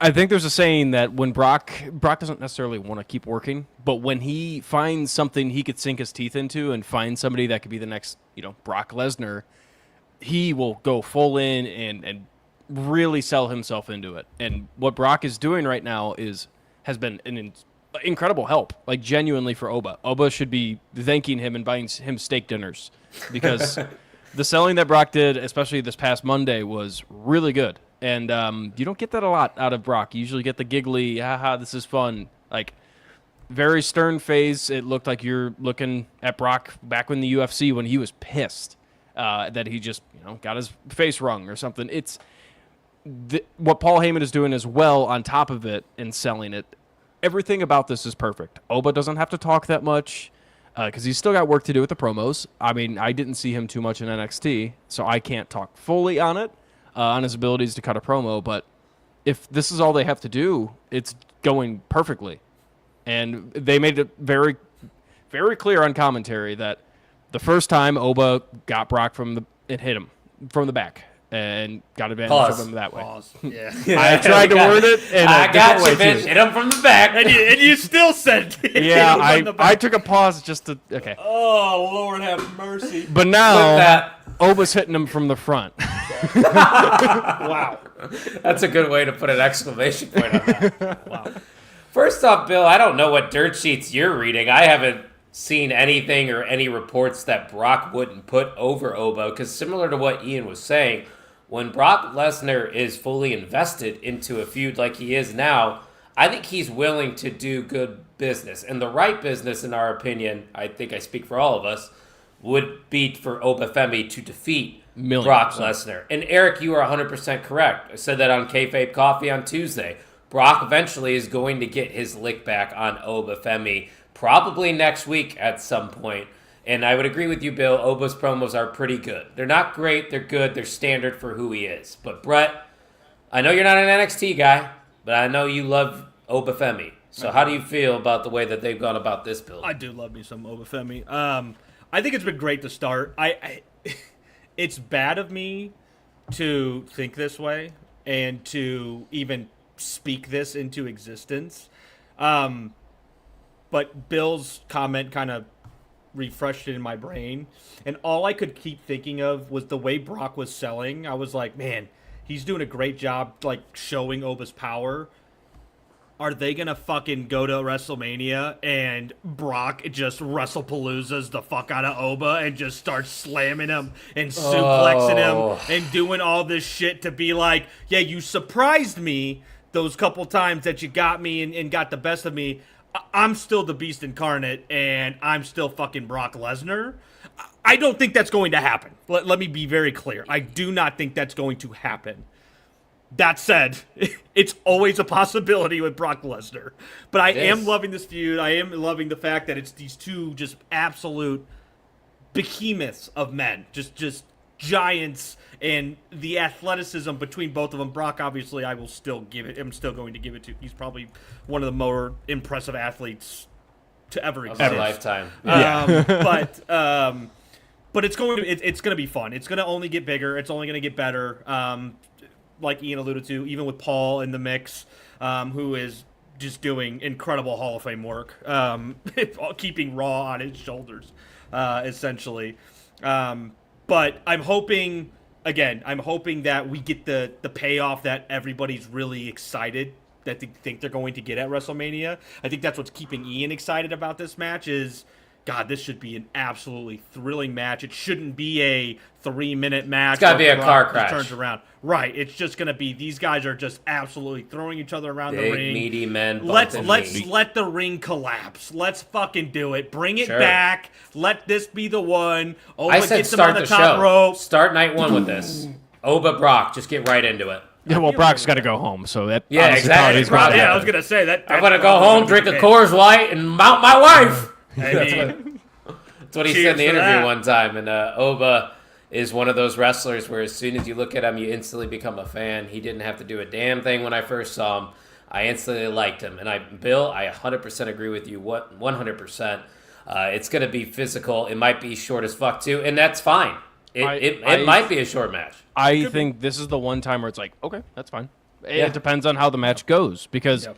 I think there's a saying that when Brock doesn't necessarily want to keep working, but when he finds something he could sink his teeth into and find somebody that could be the next, Brock Lesnar, he will go full in and really sell himself into it. And what Brock is doing right now has been an incredible help, like genuinely for Oba. Oba should be thanking him and buying him steak dinners because the selling that Brock did, especially this past Monday, was really good. And you don't get that a lot out of Brock. You usually get the giggly, haha, this is fun. Like, very stern face. It looked like you're looking at Brock back in the UFC when he was pissed that he just, got his face wrung or something. It's what Paul Heyman is doing as well on top of it and selling it. Everything about this is perfect. Oba doesn't have to talk that much because he's still got work to do with the promos. I mean, I didn't see him too much in NXT, so I can't talk fully on it. On his abilities to cut a promo, but if this is all they have to do, it's going perfectly. And they made it very, very clear on commentary that the first time Oba got Brock and hit him from the back and got advantage of him that way. Pause. Yeah. I tried to word it, and I got you, way bitch. too. Hit him from the back. and you still said Yeah, I took a pause just to okay. Oh, Lord have mercy. But With now that. Oba's hitting him from the front. Wow. That's a good way to put an exclamation point on that. Wow. First off, Bill, I don't know what dirt sheets you're reading. I haven't seen anything or any reports that Brock wouldn't put over Oba, because similar to what Ian was saying, when Brock Lesnar is fully invested into a feud like he is now, I think he's willing to do good business. And the right business, in our opinion, I think I speak for all of us, would be for Oba Femi to defeat Brock Lesnar. And Eric, you are 100% correct. I said that on Kayfabe Coffee on Tuesday. Brock eventually is going to get his lick back on Oba Femi, probably next week at some point. And I would agree with you, Bill. Oba's promos are pretty good. They're not great. They're good. They're standard for who he is. But Brett, I know you're not an NXT guy, but I know you love Oba Femi. So how do you feel about the way that they've gone about this build? I do love me some Oba Femi. I think it's been great to start. It's bad of me to think this way and to even speak this into existence. But Bill's comment kind of refreshed it in my brain. And all I could keep thinking of was the way Brock was selling. I was like, man, He's doing a great job, like, showing Oba's power. Are they going to fucking go to WrestleMania and Brock just WrestlePaloozas the fuck out of Oba and just start slamming him and suplexing him and doing all this shit to be like, yeah, you surprised me those couple times that you got me and got the best of me. I'm still the Beast Incarnate and I'm still fucking Brock Lesnar. I don't think that's going to happen. Let me be very clear. I do not think that's going to happen. That said, it's always a possibility with Brock Lesnar. But I am loving this feud. I am loving the fact that it's these two just absolute behemoths of men. Just giants, and the athleticism between both of them. Brock, obviously, I'm still going to give it to. He's probably one of the more impressive athletes to ever exist. Ever lifetime. But it's going to be fun. It's going to only get bigger. It's only going to get better. Like Ian alluded to, even with Paul in the mix, who is just doing incredible Hall of Fame work, keeping Raw on his shoulders, essentially. But I'm hoping that we get the payoff that everybody's really excited that they think they're going to get at WrestleMania. I think that's what's keeping Ian excited about this match is, God, this should be an absolutely thrilling match. It shouldn't be a 3-minute match. It's got to be a car crash. Turns around. Right. It's just going to be, these guys are just absolutely throwing each other around the ring. Meaty men. Let's let the ring collapse. Let's fucking do it. Bring it back. Let this be the one. I said start the show. Rope. Start night one with this. Oba Brock. Just get right into it. Yeah, well, Brock's got to go home, so that exactly. I was gonna say that. I'm gonna go home, drink a Coors Light, and mount my wife. That's what he said in the interview one time. And Oba is one of those wrestlers where as soon as you look at him, you instantly become a fan. He didn't have to do a damn thing when I first saw him. I instantly liked him. And Bill, I 100% agree with you. 100%. It's going to be physical. It might be short as fuck too, and that's fine. It might be a short match. I think this is the one time where it's like, okay, that's fine. It depends on how the match goes, because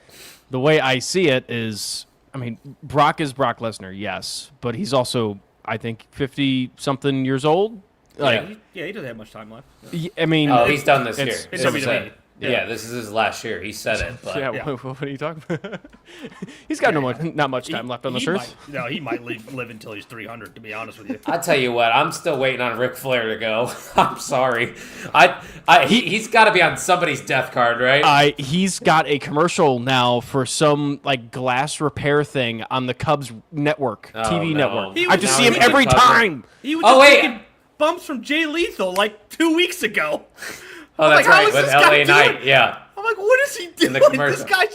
the way I see it is, I mean, Brock is Brock Lesnar, yes, but he's also, I think, 50-something years old. Like, he doesn't have much time left. I mean, he's done this year. It's WWE. Yeah, this is his last year. He said it. But what are you talking about? He's got not much time left on this earth. He might live until he's 300, to be honest with you. I tell you what, I'm still waiting on Ric Flair to go. I'm sorry. He's got to be on somebody's death card, right? He's got a commercial now for some like glass repair thing on the Cubs network, TV network. I just see him every time. He was just taking bumps from Jay Lethal like 2 weeks ago. Oh, that's right, with LA Knight, yeah. I'm like, what is he doing? This guy,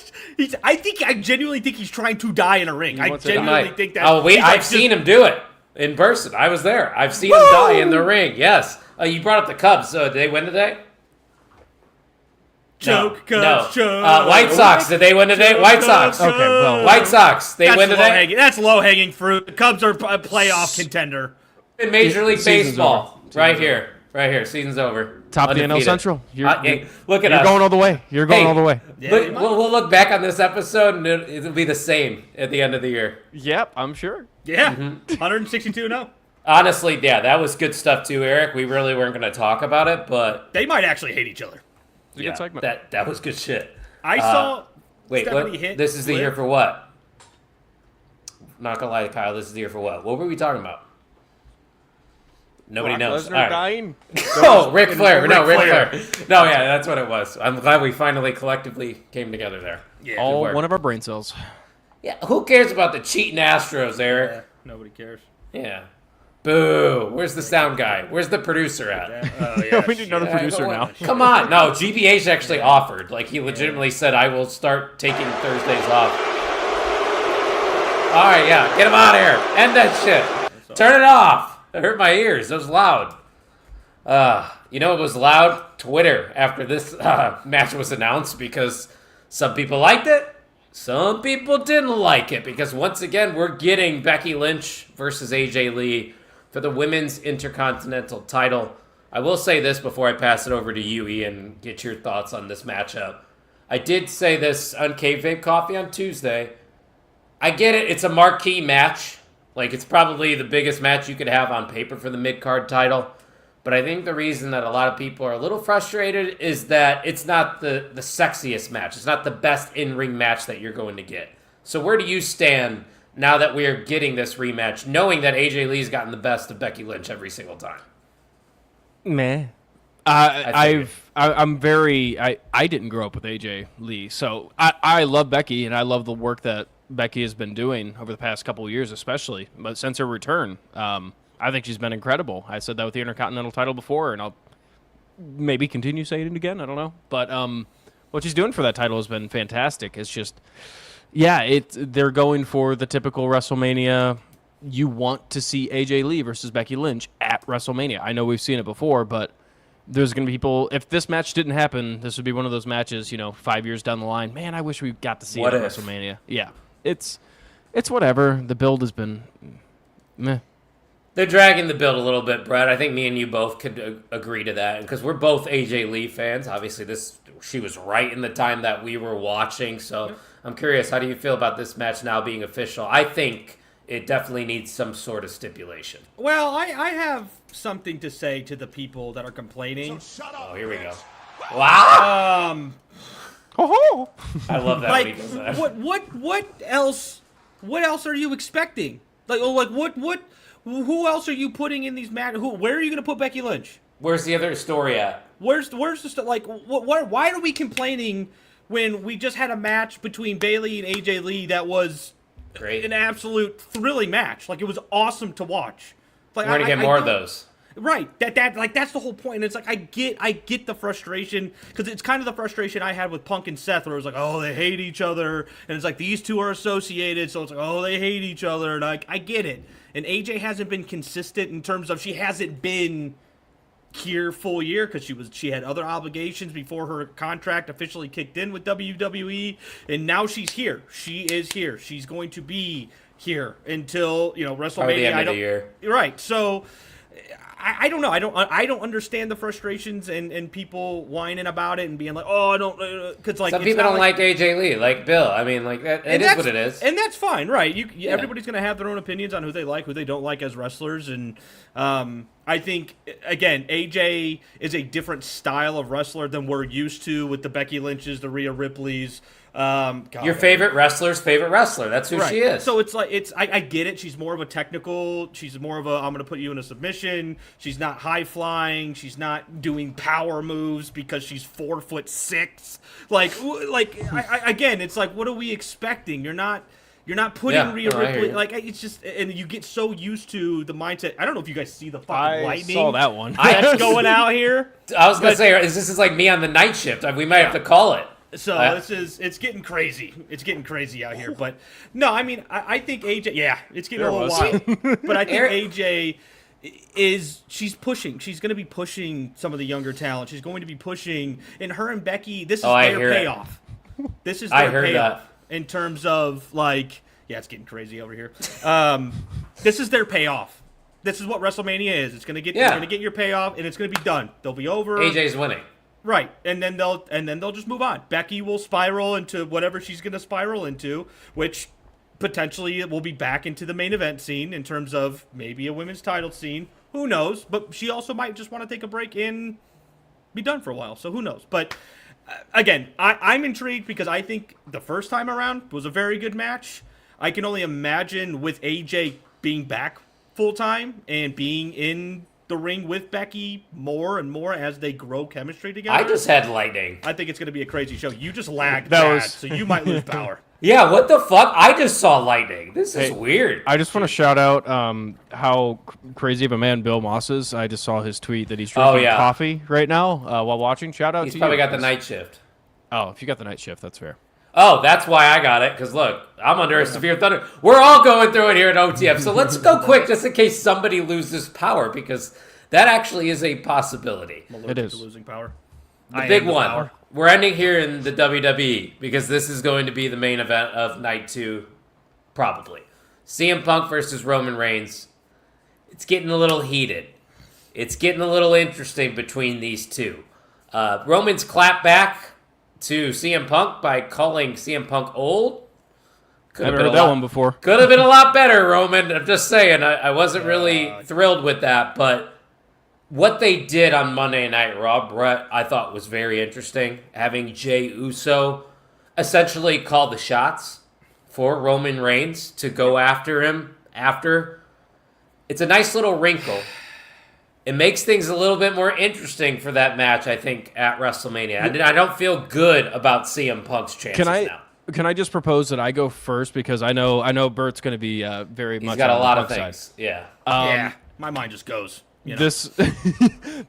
I genuinely think he's trying to die in a ring. I genuinely think that. Oh, I've seen him do it in person. I was there. I've seen him die in the ring, yes. You brought up the Cubs. Did they win today? Choke. White Sox. Did they win today? White Sox. Okay, well. White Sox. They win today? That's low-hanging fruit. The Cubs are a playoff contender. In Major League Baseball. Right here. Right here. Season's over. Top of the NL Central. Look at us. You're going all the way. You're going all the way. Yeah, we'll look back on this episode, and it'll be the same at the end of the year. Yep, I'm sure. Yeah, 162-0. Honestly, that was good stuff too, Eric. We really weren't going to talk about it, but they might actually hate each other. It's a good segment. That was good shit. I saw. Wait, this is the year for what? Not gonna lie to Kyle. This is the year for what? What were we talking about? Nobody knows. Lesnar dying? Oh, Ric Flair. No, Ric Flair. No, yeah, that's what it was. I'm glad we finally collectively came together there. Yeah, all one of our brain cells. Yeah, who cares about the cheating Astros, Eric? Yeah, nobody cares. Yeah. Boo. Where's the sound guy? Where's the producer at? We need another producer now. Come on. No, GBH actually offered. Like, he legitimately said, I will start taking Thursdays off. All right, yeah. Get him out of here. End that shit. Turn it off. It hurt my ears. It was loud. You know it was loud? Twitter after this match was announced, because some people liked it. Some people didn't like it, because once again, we're getting Becky Lynch versus AJ Lee for the Women's Intercontinental title. I will say this before I pass it over to you, Ian, get your thoughts on this matchup. I did say this on Kayfabe Coffee on Tuesday. I get it. It's a marquee match. Like, it's probably the biggest match you could have on paper for the mid-card title. But I think the reason that a lot of people are a little frustrated is that it's not the sexiest match. It's not the best in-ring match that you're going to get. So where do you stand now that we are getting this rematch, knowing that AJ Lee's gotten the best of Becky Lynch every single time? Meh. I didn't grow up with AJ Lee, so I love Becky, and I love the work that Becky has been doing over the past couple of years, especially. But since her return, I think she's been incredible. I said that with the Intercontinental title before, and I'll maybe continue saying it again. I don't know. But what she's doing for that title has been fantastic. It's just, they're going for the typical WrestleMania. You want to see AJ Lee versus Becky Lynch at WrestleMania. I know we've seen it before, but there's going to be people, if this match didn't happen, this would be one of those matches, 5 years down the line. Man, I wish we got to see it at WrestleMania. Yeah, it's whatever. The build has been meh. They're dragging the build a little bit, Brett. I think me and you both could agree to that. Because we're both AJ Lee fans. Obviously, she was right in the time that we were watching. So I'm curious, how do you feel about this match now being official? I think it definitely needs some sort of stipulation. Well, I have something to say to the people that are complaining. Oh, here we go. Wow. Oh, I love that when he does that. What else are you expecting? Who else are you putting in these matches? Where are you going to put Becky Lynch? Where's the other story at? Where's the stuff? Why are we complaining when we just had a match between Bayley and AJ Lee that was great, an absolute thrilling match? Like, it was awesome to watch. Like, we're gonna get more of those. Right. That's the whole point. And it's like, I get the frustration, because it's kind of the frustration I had with Punk and Seth, where it was like, oh, they hate each other, and it's like these two are associated, so it's like, oh, they hate each other, and I get it. And AJ hasn't been consistent in terms of, she hasn't been here full year because she had other obligations before her contract officially kicked in with WWE, and now she's here. She is here. She's going to be here until WrestleMania. Probably the end of the year. Right. So I don't know. I don't understand the frustrations and people whining about it and being like, oh, I don't, because like some people don't like AJ Lee, like Bill. I mean, like that. It is what it is, and that's fine, right? Everybody's gonna have their own opinions on who they like, who they don't like as wrestlers, and I think again, AJ is a different style of wrestler than we're used to with the Becky Lynches, the Rhea Ripleys. Your favorite wrestler's favorite wrestler. That's who she is. So it's like I get it. She's more of a technical. She's more of a I'm going to put you in a submission. She's not high flying. She's not doing power moves because she's 4'6". Again, it's like, what are we expecting? You're not putting Rhea Ripley, like, it's just, and you get so used to the mindset. I don't know if you guys see the fucking lightning. I saw that one. That's going out here. I was gonna say, this is like me on the night shift. We might have to call it. So it's getting crazy. It's getting crazy out here. But no, I mean, I think AJ, it's getting a little wild. But I think AJ she's pushing. She's going to be pushing some of the younger talent. She's going to be pushing, and her and Becky, this is their payoff. This is their payoff in terms of, like, it's getting crazy over here. This is their payoff. This is what WrestleMania is. It's going to get you're going to get your payoff, and it's going to be done. They'll be over. AJ's winning. Right, and then they'll just move on. Becky will spiral into whatever she's going to spiral into, which potentially it will be back into the main event scene in terms of maybe a women's title scene. Who knows? But she also might just want to take a break and be done for a while. So who knows? But again, I'm intrigued because I think the first time around was a very good match. I can only imagine with AJ being back full time and being in the ring with Becky more and more as they grow chemistry together. I just had lightning. I think it's going to be a crazy show. You just lagged so you might lose power. Yeah, what the fuck? I just saw lightning. This is weird. I just want to shout out how crazy of a man Bill Moss is. I just saw his tweet that he's drinking coffee right now while watching. Shout out He's to you. He's probably got the night shift. Oh, if you got the night shift, that's fair. Oh, that's why I got it, because look, I'm under a severe thunder. We're all going through it here at OTM, so let's go quick just in case somebody loses power, because that actually is a possibility. It is. Losing power. The big one. Power. We're ending here in the WWE, because this is going to be the main event of Night 2, probably. CM Punk versus Roman Reigns. It's getting a little heated. It's getting a little interesting between these two. Roman's clapped back to CM Punk by calling CM Punk old. I've heard that one before. Could have been a lot better, Roman. I'm just saying. I wasn't really thrilled with that, but What they did on Monday Night Raw, Brett, I thought was very interesting. Having Jey Uso essentially call the shots for Roman Reigns to go after him after. It's a nice little wrinkle. It makes things a little bit more interesting for that match, I think, at WrestleMania. I don't feel good about CM Punk's chances now. Can I just propose that I go first, because I know Bert's going to be very much. He's got a lot of Punk things. side. Yeah. Yeah, my mind just goes. You know? This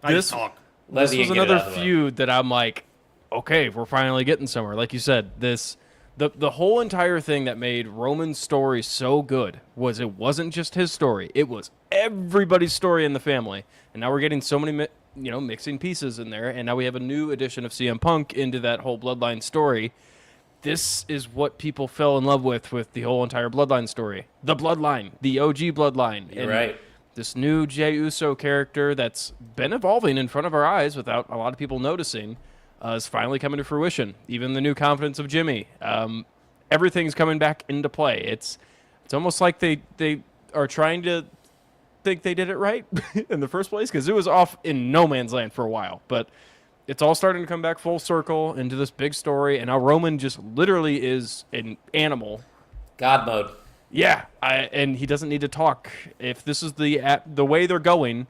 I just talk. this was another feud that I'm like, okay, we're finally getting somewhere. Like you said, the whole entire thing that made Roman's story so good was it wasn't just his story; it was everybody's story in the family. And now we're getting so many, mixing pieces in there, and now we have a new addition of CM Punk into that whole Bloodline story. This is what people fell in love with the whole entire Bloodline story. The Bloodline, the OG Bloodline. You're right. This new Jey Uso character that's been evolving in front of our eyes without a lot of people noticing is finally coming to fruition. Even the new confidence of Jimmy. Everything's coming back into play. It's almost like they are trying to think they did it right in the first place, because it was off in no man's land for a while. But it's all starting to come back full circle into this big story, and now Roman just literally is an animal. God mode. Yeah, and he doesn't need to talk. If this is the way they're going,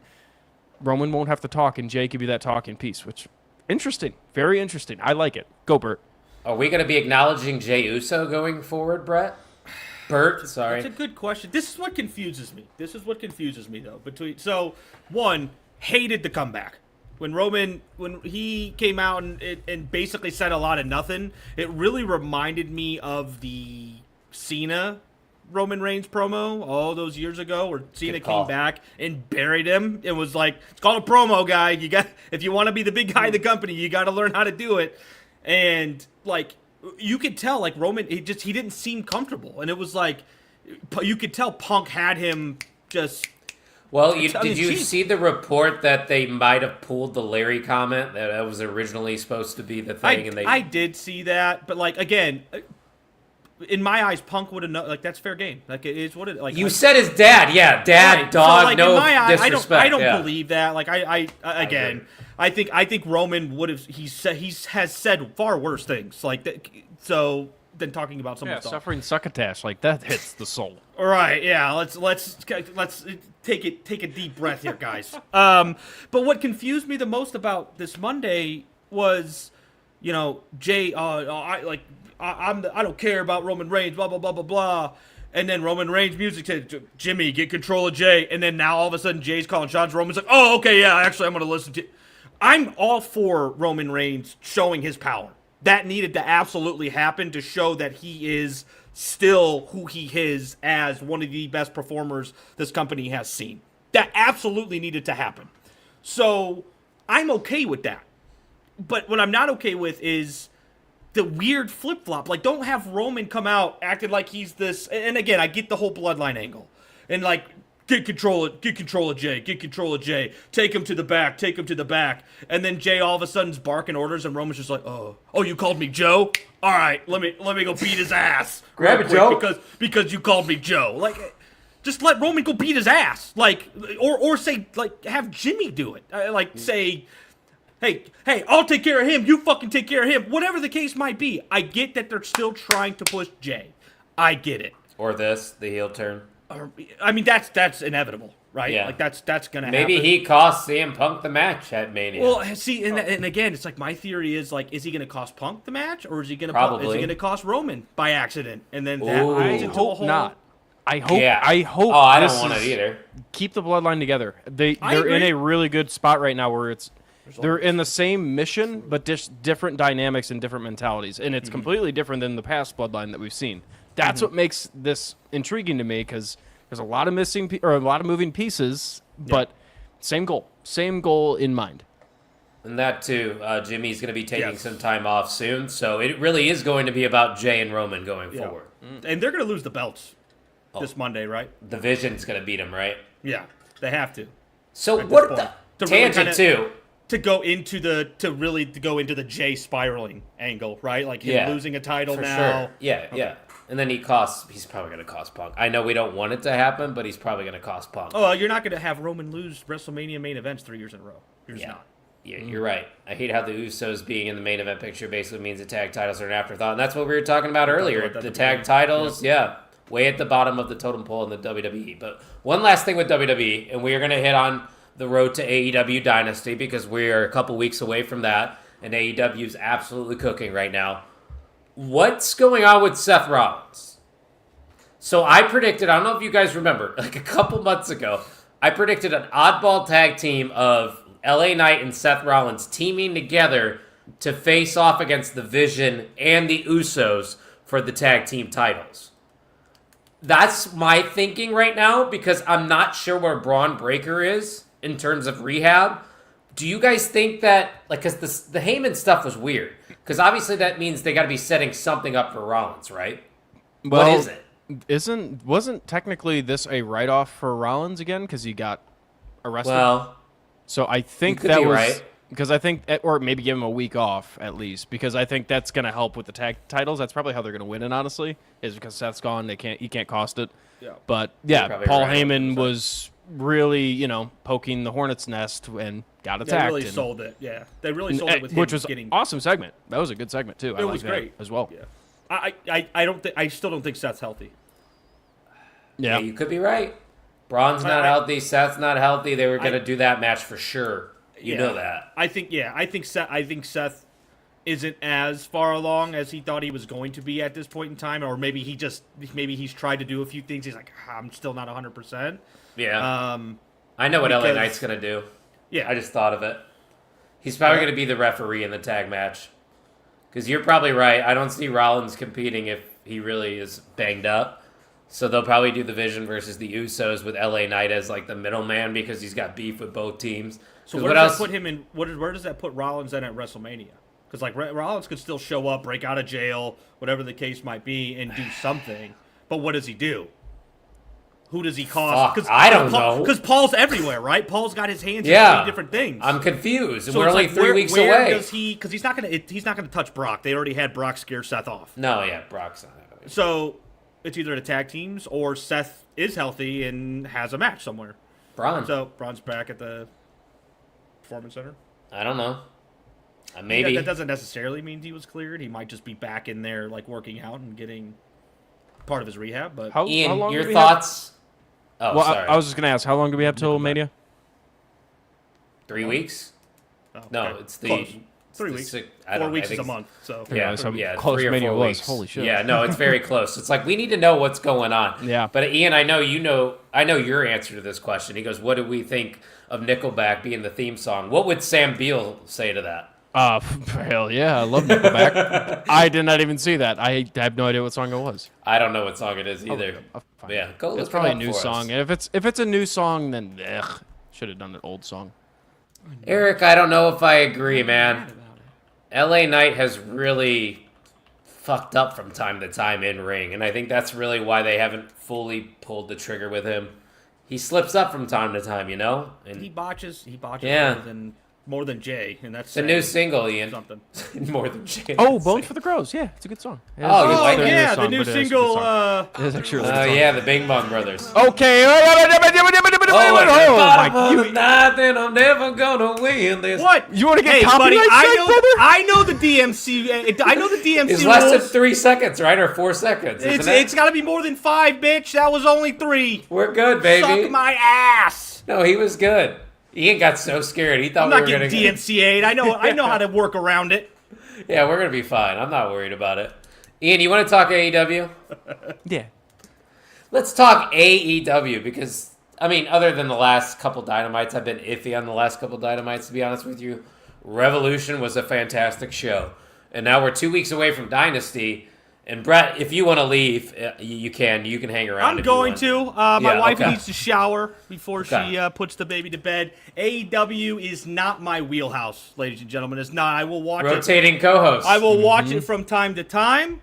Roman won't have to talk, and Jey could be that talking piece, which, interesting. Very interesting. I like it. Go, Bert. Are we going to be acknowledging Jey Uso going forward, Brett? Bert, sorry. That's a good question. This is what confuses me. Though. One, hated the comeback. When he came out and basically said a lot of nothing, it really reminded me of the Cena Roman Reigns promo all those years ago, where Cena came back and buried him. It was like, it's called a promo, guy. If you want to be the big guy in the company, you got to learn how to do it. And like, you could tell, like, Roman, he didn't seem comfortable, and it was like, you could tell Punk had him just. Well, did you see the report that they might have pulled the Larry comment that was originally supposed to be the thing? I did see that, but like, again, in my eyes, Punk would have known. Like, that's fair game. Like, it is what it. Like, you said his dad, yeah, dad, right. dog, so, like, no in my eyes, disrespect. I don't believe that. Like, I think Roman would have. He has said far worse things like that. So than talking about someone's dog. Suffering succotash, like that hits the soul. All right, yeah. Let's take a deep breath here, guys. But what confused me the most about this Monday was, Jey. I don't care about Roman Reigns. Blah blah blah blah blah. And then Roman Reigns' music said, Jimmy, get control of Jey. And then now all of a sudden Jay's calling shots. Roman's like, oh, okay, yeah, actually I'm going to listen to. I'm all for Roman Reigns showing his power. That needed to absolutely happen to show that he is still who he is as one of the best performers this company has seen. That absolutely needed to happen. So I'm okay with that. But what I'm not okay with is the weird flip-flop. Like, don't have Roman come out acting like he's this. And again, I get the whole bloodline angle. And like, get control of Jey, take him to the back. And then Jey all of a sudden's barking orders, and Roman's just like, oh, you called me Joe? All right, let me go beat his ass. Grab it, Joe. Because you called me Joe. Like, just let Roman go beat his ass. Like, or say, like, have Jimmy do it. Like, say, hey, I'll take care of him. You fucking take care of him. Whatever the case might be. I get that they're still trying to push Jey. I get it. Or the heel turn. I mean, that's inevitable, right? Yeah. Like, that's gonna happen. Maybe he cost CM Punk the match at Mania. Well, see, and again, it's like, my theory is, like, is he gonna cost Punk the match, or is he gonna cost Roman by accident, and then that I into hope a whole... not. I hope. Yeah. I hope. Oh, I don't want it either. Keep the bloodline together. They're agree. in a really good spot right now where they're in the same mission, but just different dynamics and different mentalities, and it's completely different than the past bloodline that we've seen. That's what makes this intriguing to me, because there's a lot of a lot of moving pieces, but same goal in mind. And that too, Jimmy's going to be taking some time off soon, so it really is going to be about Jey and Roman going forward. And they're gonna lose the belts this Monday, right? The Vision's going to beat him, right? Yeah, they have to. So what the tangent too? To go into the Jey spiraling angle, right? Like him losing a title for now. Sure. Yeah. And then he's probably going to cost Punk. I know we don't want it to happen, but he's probably going to cost Punk. Oh, you're not going to have Roman lose WrestleMania main events 3 years in a row. You're just not. Yeah, you're right. I hate how the Usos being in the main event picture basically means the tag titles are an afterthought. And that's what we were talking about earlier. The tag titles, way at the bottom of the totem pole in the WWE. But one last thing with WWE, and we are going to hit on the road to AEW Dynasty because we are a couple weeks away from that, and AEW is absolutely cooking right now. What's going on with Seth Rollins? So I predicted, I don't know if you guys remember, like a couple months ago, I predicted an oddball tag team of LA Knight and Seth Rollins teaming together to face off against the Vision and the Usos for the tag team titles. That's my thinking right now because I'm not sure where Braun Breaker is in terms of rehab. Do you guys think that, like, because the Heyman stuff was weird, because obviously that means they got to be setting something up for Rollins, right? Well, what is it? Wasn't technically this a write-off for Rollins again because he got arrested? Well, so I think could that be was right. because I think, or maybe give him a week off at least, because I think that's going to help with the tag titles. That's probably how they're going to win it. Honestly, is because Seth's gone. He can't cost it. Yeah. But yeah, probably Paul right. Heyman was really poking the hornet's nest and got attacked. They really sold it. Yeah, they really sold it with him which was getting. awesome segment. That was a good segment too. It was great as well. Yeah. I still don't think Seth's healthy. Yeah. You could be right. Braun's not healthy. Seth's not healthy. They were going to do that match for sure. You know that. I think Seth isn't as far along as he thought he was going to be at this point in time, or maybe he's tried to do a few things. He's like, I'm still not 100%. Yeah. I know what LA Knight's going to do. Yeah. I just thought of it. He's probably going to be the referee in the tag match. Because you're probably right. I don't see Rollins competing if he really is banged up. So they'll probably do the Vision versus the Usos with LA Knight as like the middleman because he's got beef with both teams. So where does that put him in? Where does that put Rollins in at WrestleMania? Because like Rollins could still show up, break out of jail, whatever the case might be, and do something. But what does he do? Who does he cost? I don't know. Because Paul's everywhere, right? Paul's got his hands in many different things. I'm confused. So we're only like, 3 weeks where away. Does he? Because he's not gonna touch Brock. They already had Brock scare Seth off. No, yeah, Brock's not having it. So it's either the tag teams or Seth is healthy and has a match somewhere. Braun. So Braun's back at the Performance Center. I don't know. Maybe. That doesn't necessarily mean he was cleared. He might just be back in there, like working out and getting part of his rehab. But Ian, how long your do we have? thoughts? Oh, Well, sorry. I was just gonna ask, how long do we have till Mania? 3 weeks? oh, No, okay. it's the... Close. it's 3 the weeks. six- 4 weeks is a month. So Yeah, so close 3 or Mania 4 was. weeks. Holy shit. Yeah, no, it's very close. It's like we need to know what's going on. Yeah. But Ian, I know your answer to this question. He goes, "What do we think of Nickelback being the theme song?" What would Sam Beale say to that? Hell yeah, I love Nickelback. I did not even see that. I have no idea what song it was. I don't know what song it is either. Fine. Yeah, go look It's it probably a up new for song. us. And if it's a new song, then should have done an old song. Eric, I don't know if I agree, man. LA Knight has really fucked up from time to time in ring, and I think that's really why they haven't fully pulled the trigger with him. He slips up from time to time, and he botches. Yeah. more than Jay, and that's it's a new single, Ian. something. More than Jay. Oh, Bones for the Crows. Yeah, it's a good song. Oh, you like it? yeah, song, the new but it is a good single. song. It is actually a really Oh good song. yeah, the Bing Bong Brothers. Okay. Oh, nothing. I'm never gonna win this. What? You want to get Hey, copyright buddy, strike, brother? I know the DMC. I know the DMC It's less than rules. 3 seconds, right? Or 4 seconds, isn't it? It's got to be more than 5, bitch. That was only 3. We're good, baby. Suck my ass. No, he was good. Ian got so scared. He thought I'm we not were getting gonna DMCA'd. I know how to work around it. Yeah, we're gonna be fine. I'm not worried about it. Ian, you want to talk AEW? Yeah. Let's talk AEW because other than the last couple Dynamites, I've been iffy on the last couple Dynamites. To be honest with you, Revolution was a fantastic show, and now we're 2 weeks away from Dynasty. And Brett, if you want to leave, you can. You can hang around. I'm if you going want. to. My Yeah, wife okay. needs to shower before Okay. she puts the baby to bed. AEW is not my wheelhouse, ladies and gentlemen. It's not. I will watch it. Rotating co-host. I will watch it from time to time.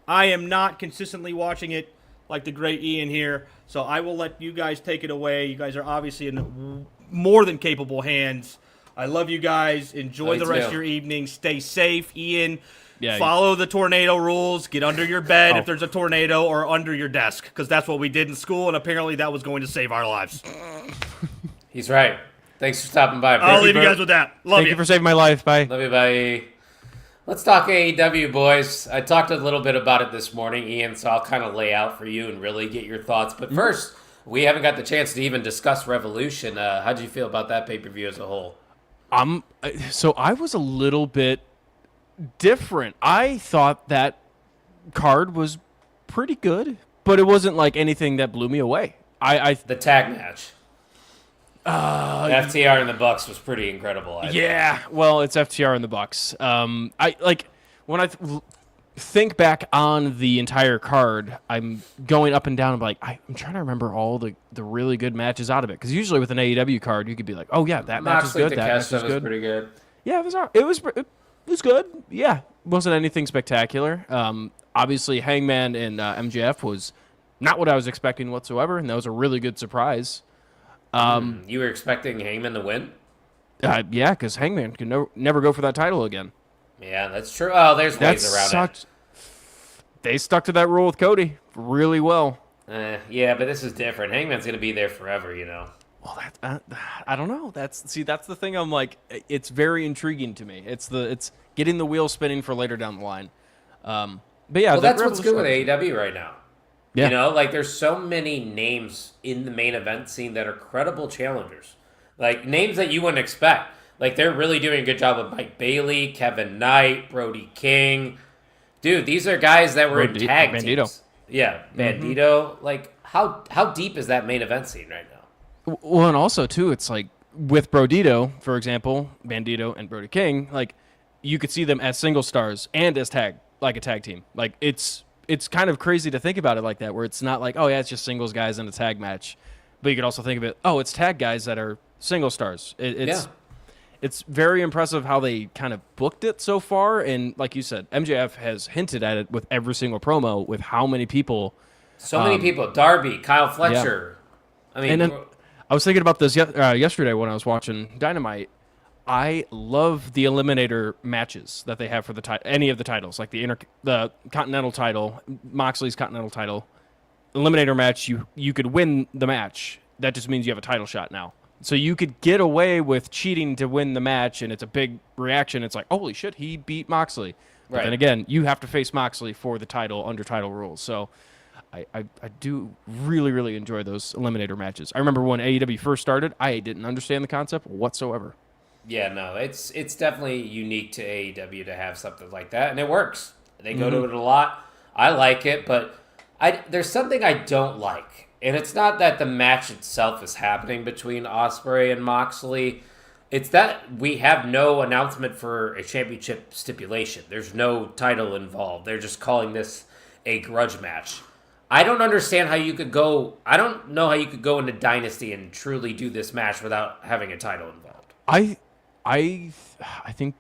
I am not consistently watching it like the great Ian here. So I will let you guys take it away. You guys are obviously in more than capable hands. I love you guys. Enjoy Me the rest too. of your evening. Stay safe. Ian, Yeah. Follow the tornado rules. Get under your bed if there's a tornado, or under your desk, because that's what we did in school, and apparently that was going to save our lives. He's right. Thanks for stopping by. I'll leave you guys with that. Love Thank you for saving my life. Bye. Love you, bye. Let's talk AEW, boys. I talked a little bit about it this morning, Ian, so I'll kind of lay out for you and really get your thoughts. But first, we haven't got the chance to even discuss Revolution. How did you feel about that pay-per-view as a whole? So I was a little bit different. I thought that card was pretty good, but it wasn't like anything that blew me away. The tag match. FTR and the Bucks was pretty incredible. Well, it's FTR and the Bucks. I like when I think back on the entire card, I'm going up and down. I'm like, I'm trying to remember all the really good matches out of it, because usually with an AEW card, you could be like, oh yeah, that match is good. That match is good. Pretty good. Yeah, it was good. Yeah, wasn't anything spectacular. Obviously, Hangman and MJF was not what I was expecting whatsoever, and that was a really good surprise. You were expecting Hangman to win? Yeah, because Hangman can never go for that title again. Yeah, that's true. Oh, there's ways around it. They stuck to that rule with Cody really well. Yeah, but this is different. Hangman's going to be there forever, you know. Well, I don't know. That's the thing. I'm like, it's very intriguing to me. It's getting the wheel spinning for later down the line. But yeah, well, that's what's good with AEW right now. Yeah. You know, like there's so many names in the main event scene that are credible challengers. Like names that you wouldn't expect. Like they're really doing a good job with Mike Bailey, Kevin Knight, Brody King. Dude, these are guys that were in tag Bandito. teams. Yeah, Bandito. Like how deep is that main event scene right now? Well, and also too, it's like with Brodito, for example, Bandito and Brody King, like you could see them as single stars and as a tag team. Like it's kind of crazy to think about it like that, where it's not like, oh yeah, it's just singles guys in a tag match, but you could also think of it, oh, it's tag guys that are single stars. It's very impressive how they kind of booked it so far, and like you said, MJF has hinted at it with every single promo with how many people. So many people. Darby, Kyle Fletcher. Yeah. I mean, and then I was thinking about this yesterday when I was watching Dynamite. I love the Eliminator matches that they have for any of the titles, like the Continental title, Moxley's Continental title. Eliminator match, you could win the match. That just means you have a title shot now. So you could get away with cheating to win the match, and it's a big reaction. It's like, holy shit, he beat Moxley. But then again, you have to face Moxley for the title under title rules. So I do really, really enjoy those Eliminator matches. I remember when AEW first started, I didn't understand the concept whatsoever. Yeah, no, it's definitely unique to AEW to have something like that, and it works. They go to it a lot. I like it, but there's something I don't like, and it's not that the match itself is happening between Ospreay and Moxley. It's that we have no announcement for a championship stipulation. There's no title involved. They're just calling this a grudge match. I don't understand how you could go. I don't know how you could go into Dynasty and truly do this match without having a title involved. I think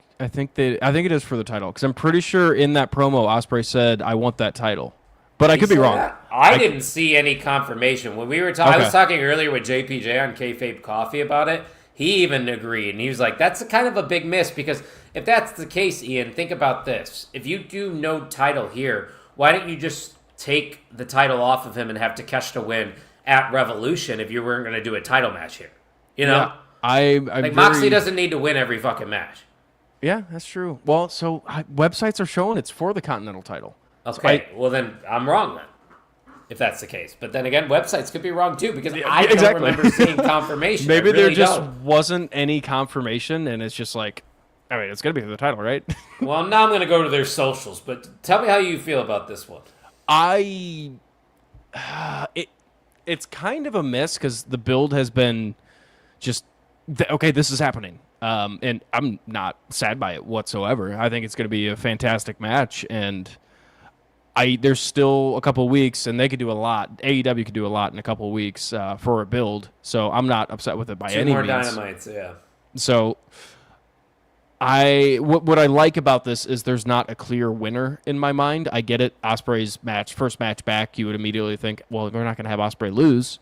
it is for the title, because I'm pretty sure in that promo Ospreay said, "I want that title," but I could be wrong. I didn't see any confirmation when we were talking. I was talking earlier with JPJ on Kayfabe Coffee about it. He even agreed, and he was like, "That's kind of a big miss, because if that's the case, Ian, think about this: if you do no title here, why don't you just take the title off of him and have Takeshita win at Revolution if you weren't going to do a title match here? You know." Yeah. I'm Moxley doesn't need to win every fucking match. Yeah, that's true. Well, so websites are showing it's for the Continental title. Okay, well then I'm wrong then, if that's the case. But then again, websites could be wrong too, because I don't remember seeing confirmation. Maybe there just wasn't any confirmation, and it's just like, I mean, it's going to be for the title, right? Well, now I'm going to go to their socials, but tell me how you feel about this one. It's kind of a miss, because the build has been just... okay, this is happening, and I'm not sad by it whatsoever. I think it's going to be a fantastic match, and there's still a couple of weeks, and they could do a lot. AEW could do a lot in a couple of weeks for a build, so I'm not upset with it by any means. 2 more Dynamites, yeah. So what I like about this is there's not a clear winner in my mind. I get it. Ospreay's first match back, you would immediately think, well, we're not going to have Ospreay lose.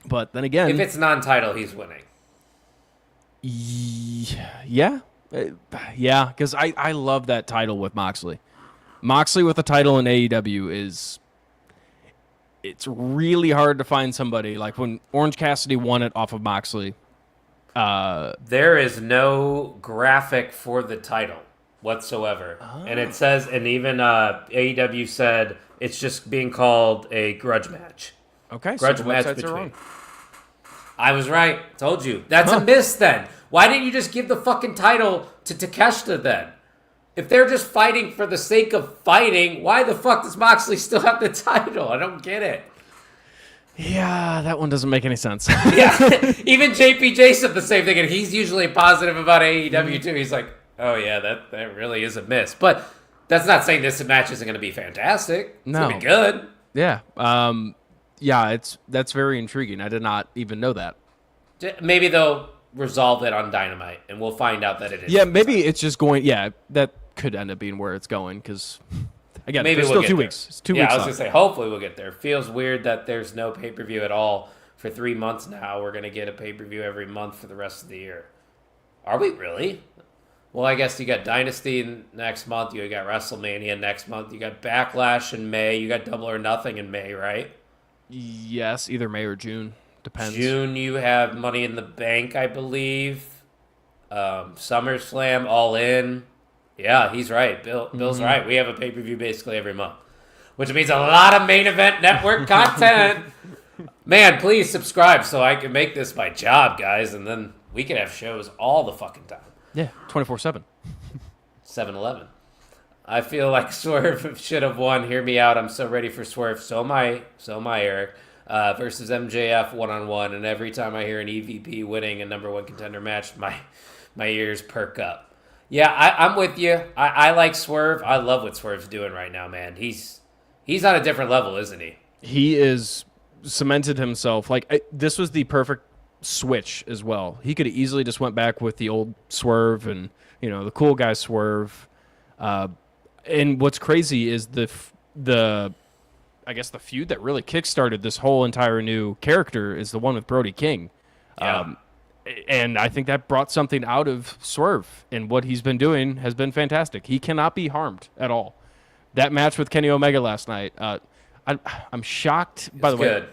But then again, if it's non-title, he's winning. Yeah, Yeah, because I love that title with Moxley. Moxley with the title in AEW it's really hard to find somebody like when Orange Cassidy won it off of Moxley. There is no graphic for the title whatsoever. And it says, and even AEW said it's just being called a grudge match. Okay, Grudge so the match websites are between. wrong. I was right. Told you. That's a miss then. Why didn't you just give the fucking title to Takeshita then? If they're just fighting for the sake of fighting, why the fuck does Moxley still have the title? I don't get it. Yeah, that one doesn't make any sense. Yeah, even JPJ said the same thing, and he's usually positive about AEW too. He's like, oh yeah, that really is a miss. But that's not saying this match isn't going to be fantastic. It's going to be good. Yeah. Yeah, that's very intriguing. I did not even know that. Maybe they'll resolve it on Dynamite, and we'll find out that it is. Yeah, maybe it's just going. Yeah, that could end up being where it's going because, again, maybe there's we'll still 2 get weeks. It's 2 Yeah, weeks I was left. gonna say, hopefully we'll get there. Feels weird that there's no pay-per-view at all for 3 months now. We're gonna get a pay-per-view every month for the rest of the year. Are we really? Well, I guess you got Dynasty next month. You got WrestleMania next month. You got Backlash in May. You got Double or Nothing in May, right? Yes, either May or June. Depends. June, you have Money in the Bank, I believe. SummerSlam, All In. Yeah, he's right. Bill's right. We have a pay-per-view basically every month, which means a lot of main event network content. Man, please subscribe so I can make this my job, guys, and then we can have shows all the fucking time. Yeah, 24/7. 7-Eleven. I feel like Swerve should have won. Hear me out. I'm so ready for Swerve. So am I, Eric. Versus MJF one-on-one, and every time I hear an EVP winning a number one contender match, my ears perk up. Yeah, I'm with you. I like Swerve. I love what Swerve's doing right now, man. He's on a different level, isn't he? He is cemented himself. This was the perfect switch as well. He could have easily just went back with the old Swerve and the cool guy Swerve. And what's crazy is the I guess the feud that really kickstarted this whole entire new character is the one with Brody King. Yeah. And I think that brought something out of Swerve, and what he's been doing has been fantastic. He cannot be harmed at all. That match with Kenny Omega last night, I'm shocked, by the way. Good.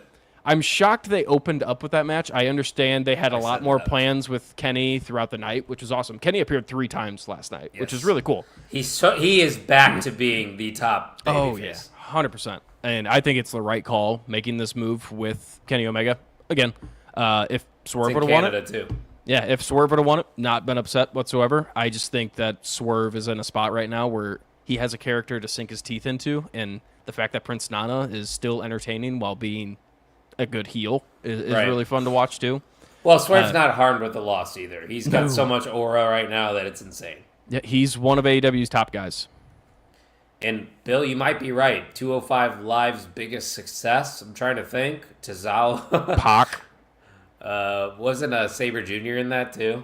I'm shocked they opened up with that match. I understand they had a lot more plans with Kenny throughout the night, which was awesome. Kenny appeared 3 times last night, which is really cool. He is back to being the top babyface. 100%. And I think it's the right call making this move with Kenny Omega. Again, if Swerve would have won it. Too. Yeah, if Swerve would have won it, not been upset whatsoever. I just think that Swerve is in a spot right now where he has a character to sink his teeth into, and the fact that Prince Nana is still entertaining while being a good heel is really fun to watch too. Well, Swerve's not harmed with the loss either. He's got so much aura right now that it's insane. Yeah, he's one of AEW's top guys. And Bill, you might be right. 205 Live's biggest success, I'm trying to think. Tozawa. Pac. Wasn't Sabre Jr. in that too?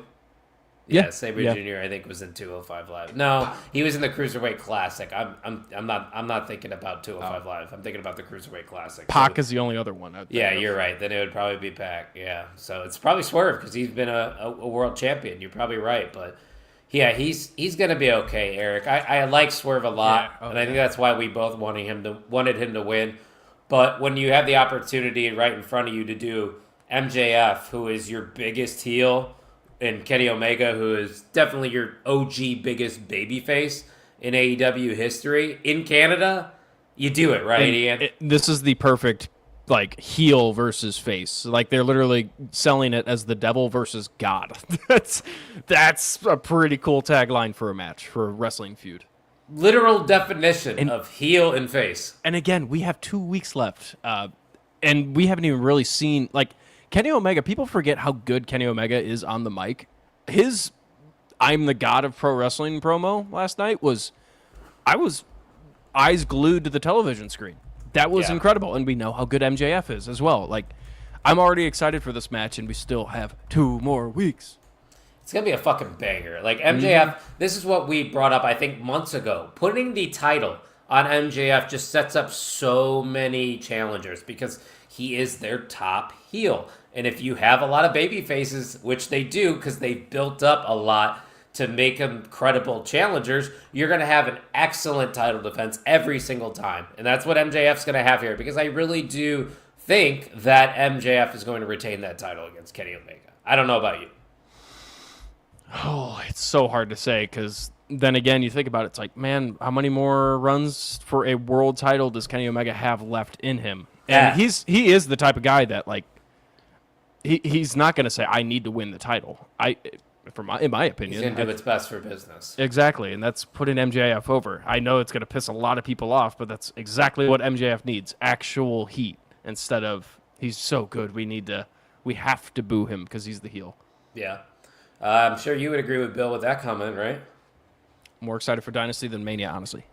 Yeah, Sabre Jr. I think was in 205 Live. No, he was in the Cruiserweight Classic. I'm not thinking about 205 Live. I'm thinking about the Cruiserweight Classic. Pac is the only other one. Yeah, you're right. Then it would probably be Pac. Yeah, so it's probably Swerve because he's been a world champion. You're probably right, but yeah, he's gonna be okay, Eric. I like Swerve a lot, and I think that's why we both wanted him to win. But when you have the opportunity right in front of you to do MJF, who is your biggest heel, and Kenny Omega, who is definitely your OG biggest babyface in AEW history in Canada, you do it, right, Ian? This is the perfect heel versus face. They're literally selling it as the devil versus God. That's a pretty cool tagline for a match, for a wrestling feud. Literal definition of heel and face. And again, we have 2 weeks left, and we haven't even really seen Kenny Omega. People forget how good Kenny Omega is on the mic. His "I'm the God of Pro Wrestling" promo last night I was eyes glued to the television screen. That was incredible, and we know how good MJF is as well. I'm already excited for this match, and we still have 2 more weeks. It's going to be a fucking banger. MJF, this is what we brought up, I think, months ago. Putting the title on MJF just sets up so many challengers because he is their top heel. And if you have a lot of baby faces, which they do because they've built up a lot to make them credible challengers, you're going to have an excellent title defense every single time. And that's what MJF's going to have here, because I really do think that MJF is going to retain that title against Kenny Omega. I don't know about you. Oh, it's so hard to say, because then again, you think about it, it's like, man, how many more runs for a world title does Kenny Omega have left in him? And Yeah. he is the type of guy that, like, he's not going to say, I need to win the title. In my opinion, He's going to do what's best for business. Exactly, and that's putting MJF over. I know it's going to piss a lot of people off, but that's exactly what MJF needs, actual heat, instead of, he's so good, we have to boo him because he's the heel. Yeah. I'm sure you would agree with Bill with that comment, right? More excited for Dynasty than Mania, honestly.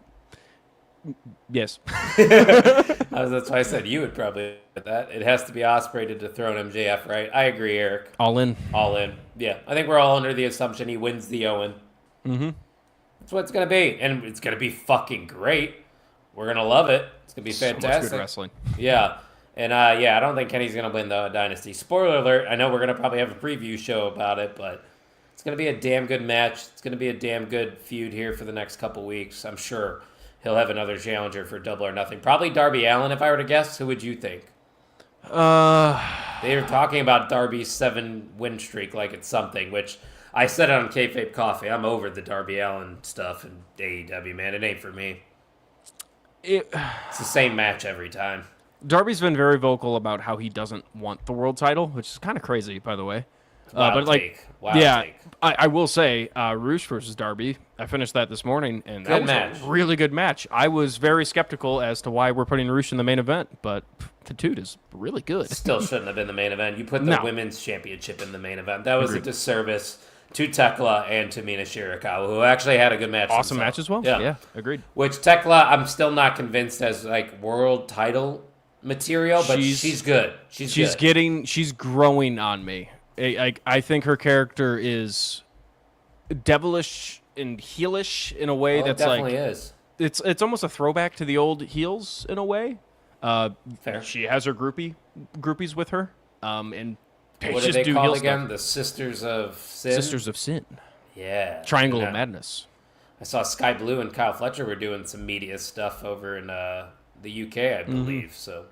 Yes. That's why I said you would probably with that. It has to be Ospreay to dethrone MJF, right? I agree, Eric. All in. All in. Yeah. I think we're all under the assumption he wins the Owen. Mm-hmm. That's what it's going to be. And it's going to be fucking great. We're going to love it. It's going to be fantastic. So much good wrestling. Yeah. And, I don't think Kenny's going to win the Dynasty. Spoiler alert, I know we're going to probably have a preview show about it, but it's going to be a damn good match. It's going to be a damn good feud here for the next couple weeks. I'm sure he'll have another challenger for Double or Nothing. Probably Darby Allin, if I were to guess. Who would you think? They were talking about Darby's 7-win streak like it's something, which I said it on Kayfabe Coffee. I'm over the Darby Allin stuff in AEW, man. It ain't for me. It's the same match every time. Darby's been very vocal about how he doesn't want the world title, which is kind of crazy, by the way. Wild take. I will say, Roosh versus Darby, I finished that this morning, and that was a really good match. I was very skeptical as to why we're putting Roosh in the main event, but the dude is really good. Still shouldn't have been the main event. You put the women's championship in the main event. That was a disservice to Tekla and to Mina Shirakawa, who actually had a good match. Awesome match as well. Yeah, agreed. Which Tekla, I'm still not convinced as like world title material, but she's good. She's growing on me. I think her character is devilish and heelish in a way that's definitely like is. It's almost a throwback to the old heels in a way. Fair. She has her groupies with her. And what do they call again? The Sisters of Sin. Sisters of Sin. Yeah. Triangle of Madness. I saw Sky Blue and Kyle Fletcher were doing some media stuff over in the UK, I believe. So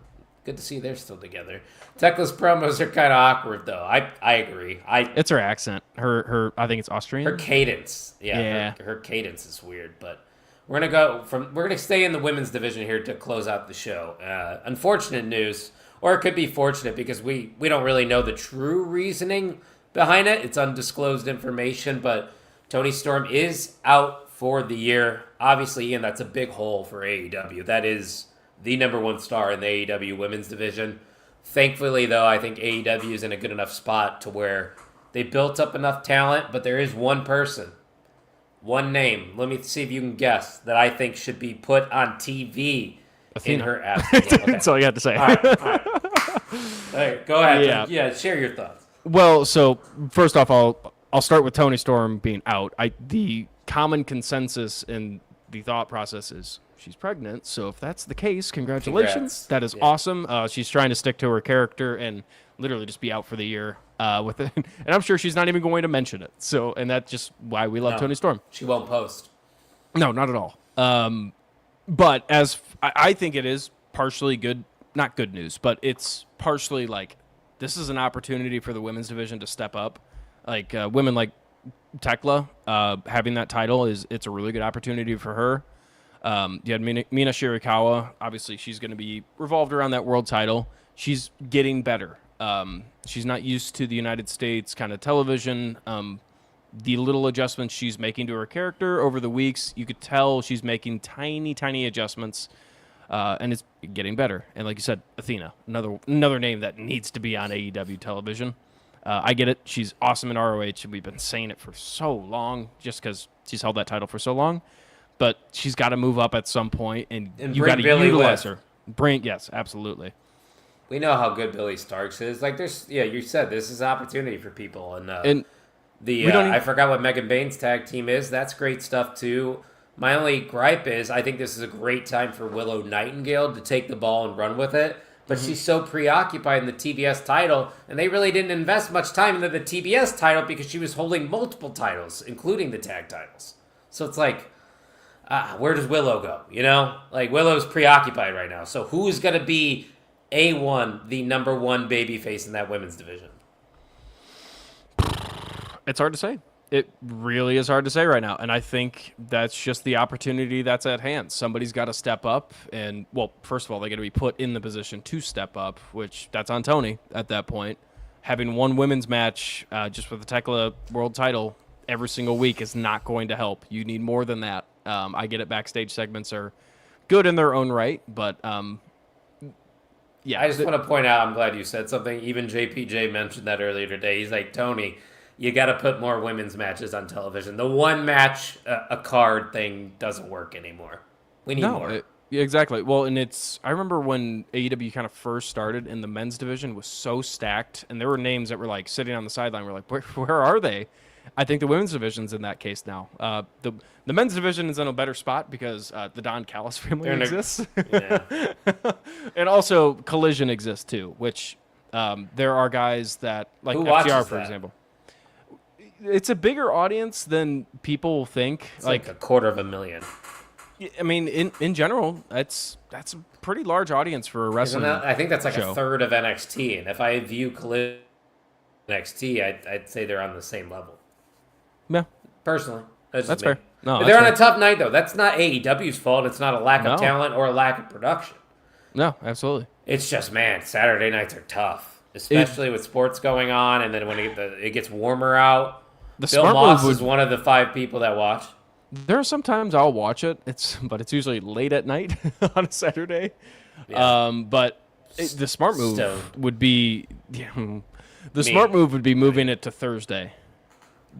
good to see they're still together. Tekla's promos are kind of awkward, though. I agree. It's her accent. Her I think it's Austrian. Her cadence. Yeah. Her cadence is weird, but we're gonna stay in the women's division here to close out the show. Unfortunate news, or it could be fortunate because we don't really know the true reasoning behind it. It's undisclosed information, but Toni Storm is out for the year. Obviously, Ian, that's a big hole for AEW. That is the number one star in the AEW women's division. Thankfully, though, I think AEW is in a good enough spot to where they built up enough talent, but there is one person, one name, let me see if you can guess, that I think should be put on TV Athena. in her absence. Yeah, okay. That's all you have to say. All right, go ahead. Yeah, share your thoughts. Well, so first off, I'll start with Toni Storm being out. The common consensus in the thought process is she's pregnant, so if that's the case, congratulations. Congrats. That is awesome. She's trying to stick to her character and literally just be out for the year with it. And I'm sure she's not even going to mention it. So, and that's just why we love Toni Storm. She won't post. No, not at all. But as I think it is partially good, not good news, but it's partially like this is an opportunity for the women's division to step up. Like women like Tekla having that title it's a really good opportunity for her. You had Mina Shirakawa. Obviously, she's going to be revolved around that world title. She's getting better. She's not used to the United States kind of television. The little adjustments she's making to her character over the weeks, you could tell she's making tiny, tiny adjustments, and it's getting better. And like you said, Athena, another name that needs to be on AEW television. I get it. She's awesome in ROH, and we've been saying it for so long just because she's held that title for so long. But she's got to move up at some point, and you got to utilize her. Yes, absolutely. We know how good Billy Starks is. Like, you said this is an opportunity for people, and I forgot what Megan Bain's tag team is. That's great stuff too. My only gripe is I think this is a great time for Willow Nightingale to take the ball and run with it. but she's so preoccupied in the TBS title, and they really didn't invest much time into the TBS title because she was holding multiple titles, including the tag titles. So it's like, where does Willow go? Like Willow's preoccupied right now. So who's going to be A1, the number one babyface in that women's division? It's hard to say. It really is hard to say right now. And I think that's just the opportunity that's at hand. Somebody's got to step up. And, well, first of all, they got to be put in the position to step up, which that's on Tony at that point. Having one women's match just with the Tekla world title every single week is not going to help. You need more than that. I get it. Backstage segments are good in their own right, but yeah. I just want to point out, I'm glad you said something. Even JPJ mentioned that earlier today. He's like, Tony, you got to put more women's matches on television. The one match, a card thing doesn't work anymore. We need more. Yeah, exactly. Well, and I remember when AEW kind of first started and the men's division was so stacked, and there were names that were like sitting on the sideline. We're like, where are they? I think the women's division's in that case now. The men's division is in a better spot because the Don Callis family exists. And also Collision exists too, which there are guys that, like FTR, for example. It's a bigger audience than people think. It's like 250,000. I mean, in general, that's a pretty large audience for a wrestling I think that's like show. A third of NXT. And if I view Collision NXT, I'd say they're on the same level. Yeah. Personally. That's fair. No, but they're on a tough night, though. That's not AEW's fault. It's not a lack of talent or a lack of production. No, absolutely. It's just, man, Saturday nights are tough, especially with sports going on, and then when it gets warmer out. Bill Moss is one of the 5 people that watch. There are sometimes I'll watch it. But it's usually late at night on a Saturday. Yeah. But the smart move would be smart move would be moving it to Thursday.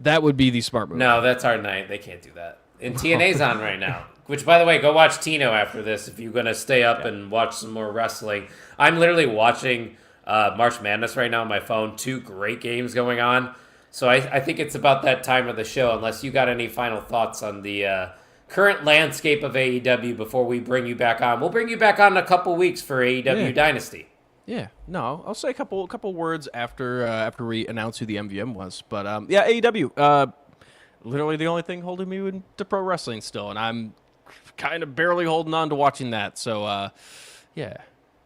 That would be the smart move. No, that's our night. They can't do that. And TNA's on right now. Which, by the way, go watch Tino after this if you're going to stay up and watch some more wrestling. I'm literally watching March Madness right now on my phone. 2 great games going on. So I think it's about that time of the show, unless you got any final thoughts on the current landscape of AEW before we bring you back on. We'll bring you back on in a couple weeks for AEW Dynasty. Yeah, no, I'll say a couple words after we announce who the MVM was. But AEW, literally the only thing holding me to pro wrestling still, and I'm kind of barely holding on to watching that. So yeah,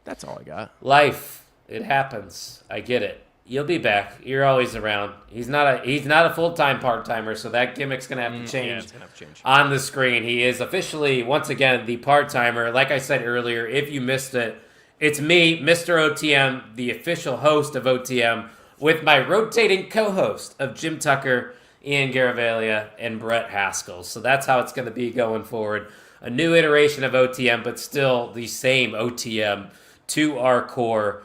that's all I got. Life, it happens. I get it. You'll be back. You're always around. He's not a full-time part-timer, so that gimmick's gonna have to change. Yeah, it's gonna have to change on the screen. He is officially once again the part-timer. Like I said earlier, if you missed it. It's me, Mr. OTM, the official host of OTM, with my rotating co-host of Jim Tucker, Ian Garavaglia, and Brett Haskell. So that's how it's going to be going forward. A new iteration of OTM, but still the same OTM to our core.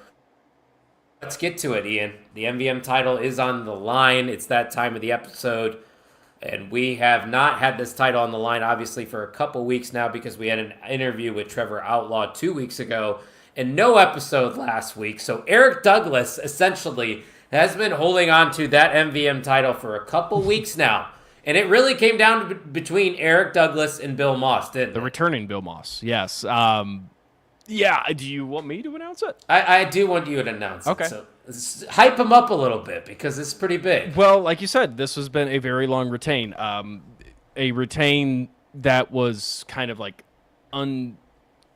Let's get to it, Ian. The MVM title is on the line. It's that time of the episode. And we have not had this title on the line, obviously, for a couple weeks now because we had an interview with Trevor Outlaw 2 weeks ago. And no episode last week. So Eric Douglas essentially has been holding on to that MVM title for a couple weeks now. And it really came down to between Eric Douglas and Bill Moss, didn't it? The returning Bill Moss, yes. Yeah, do you want me to announce it? I do want you to announce it. So hype him up a little bit because it's pretty big. Well, like you said, this has been a very long retain. A retain that was kind of like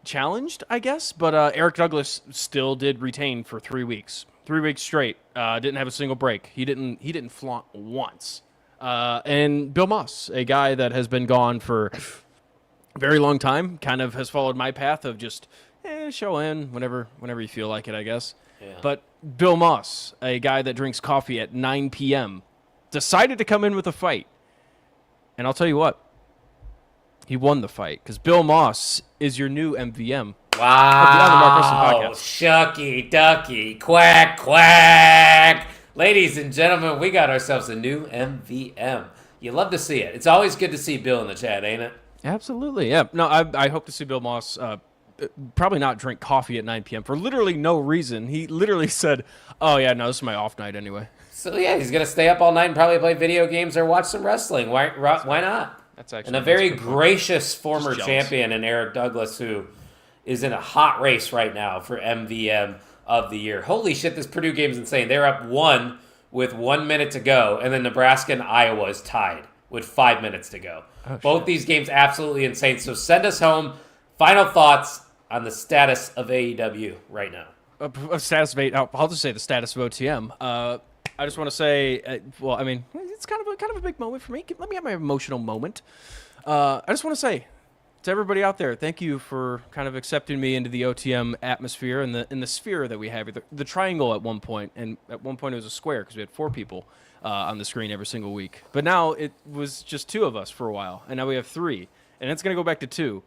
challenged, I guess, but Eric Douglas still did retain for 3 weeks. 3 weeks straight. Didn't have a single break. He didn't flaunt once. And Bill Moss, a guy that has been gone for a very long time, kind of has followed my path of just show in whenever you feel like it, I guess. Yeah. But Bill Moss, a guy that drinks coffee at 9 p.m., decided to come in with a fight. And I'll tell you what, he won the fight because Bill Moss is your new MVM. Wow. Shucky, ducky, quack, quack. Ladies and gentlemen, we got ourselves a new MVM. You love to see it. It's always good to see Bill in the chat, ain't it? Absolutely, yeah. No, I hope to see Bill Moss probably not drink coffee at 9 p.m. for literally no reason. He literally said, oh, yeah, no, this is my off night anyway. So, yeah, he's going to stay up all night and probably play video games or watch some wrestling. Why not? That's actually and a very gracious former champion in Eric Douglas who is in a hot race right now for MVM of the year. Holy shit, this Purdue game is insane. They're up 1 with 1 minute to go, and then Nebraska and Iowa is tied with 5 minutes to go. Both these games absolutely insane. So send us home. Final thoughts on the status of AEW right now. Status of I'll just say the status of OTM. I just want to say, it's kind of a big moment for me. Let me have my emotional moment. I just want to say to everybody out there, thank you for kind of accepting me into the OTM atmosphere and the sphere that we have. The triangle at one point, and at one point it was a square because we had 4 people on the screen every single week. But now it was just 2 of us for a while, and now we have 3, and it's going to go back to 2.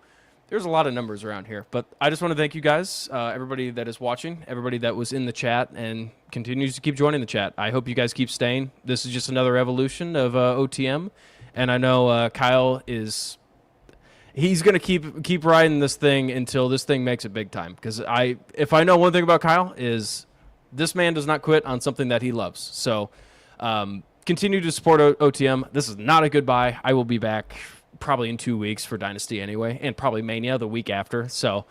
There's a lot of numbers around here, but I just want to thank you guys, everybody that is watching, everybody that was in the chat and continues to keep joining the chat. I hope you guys keep staying. This is just another evolution of OTM, and I know Kyle he's going to keep riding this thing until this thing makes it big time, because if I know one thing about Kyle is this man does not quit on something that he loves. So continue to support OTM. This is not a goodbye. I will be back probably in 2 weeks for Dynasty anyway, and probably Mania the week after. So,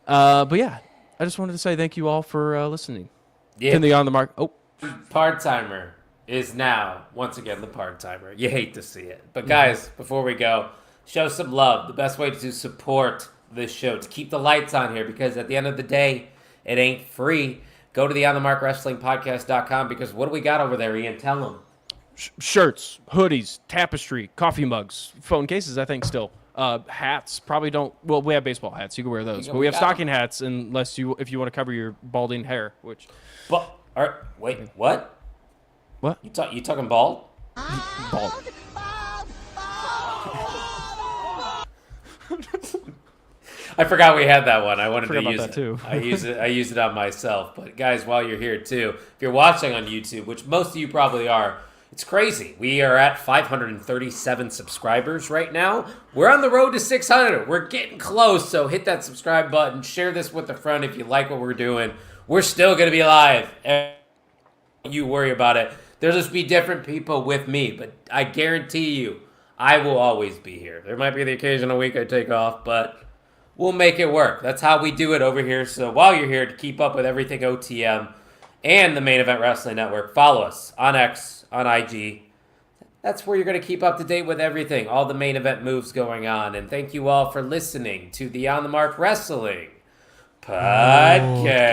but yeah, I just wanted to say thank you all for listening. Yeah. In the On the Mark. Oh, Part-timer is now, once again, the part-timer. You hate to see it. But guys, before we go, show some love. The best way to support this show, to keep the lights on here, because at the end of the day, it ain't free. Go to the OnTheMarkWrestlingPodcast.com, because what do we got over there, Ian? Tell them. Shirts, hoodies, tapestry, coffee mugs, phone cases, I think still. Hats, probably don't. Well, we have baseball hats. You can wear those. But we have stocking hats if you want to cover your balding hair, which. But, wait, what? What? You talking bald? Bald. I forgot we had that one. I wanted to about use that it. too. I used it on myself. But guys, while you're here too, if you're watching on YouTube, which most of you probably are, it's crazy. We are at 537 subscribers right now. We're on the road to 600. We're getting close. So hit that subscribe button. Share this with a friend if you like what we're doing. We're still gonna be live. You worry about it. There'll just be different people with me, but I guarantee you, I will always be here. There might be the occasional week I take off, but we'll make it work. That's how we do it over here. So while you're here to keep up with everything OTM and the Main Event Wrestling Network, follow us on X, on IG. That's where you're going to keep up to date with everything, all the main event moves going on. And thank you all for listening to the On the Mark Wrestling Podcast.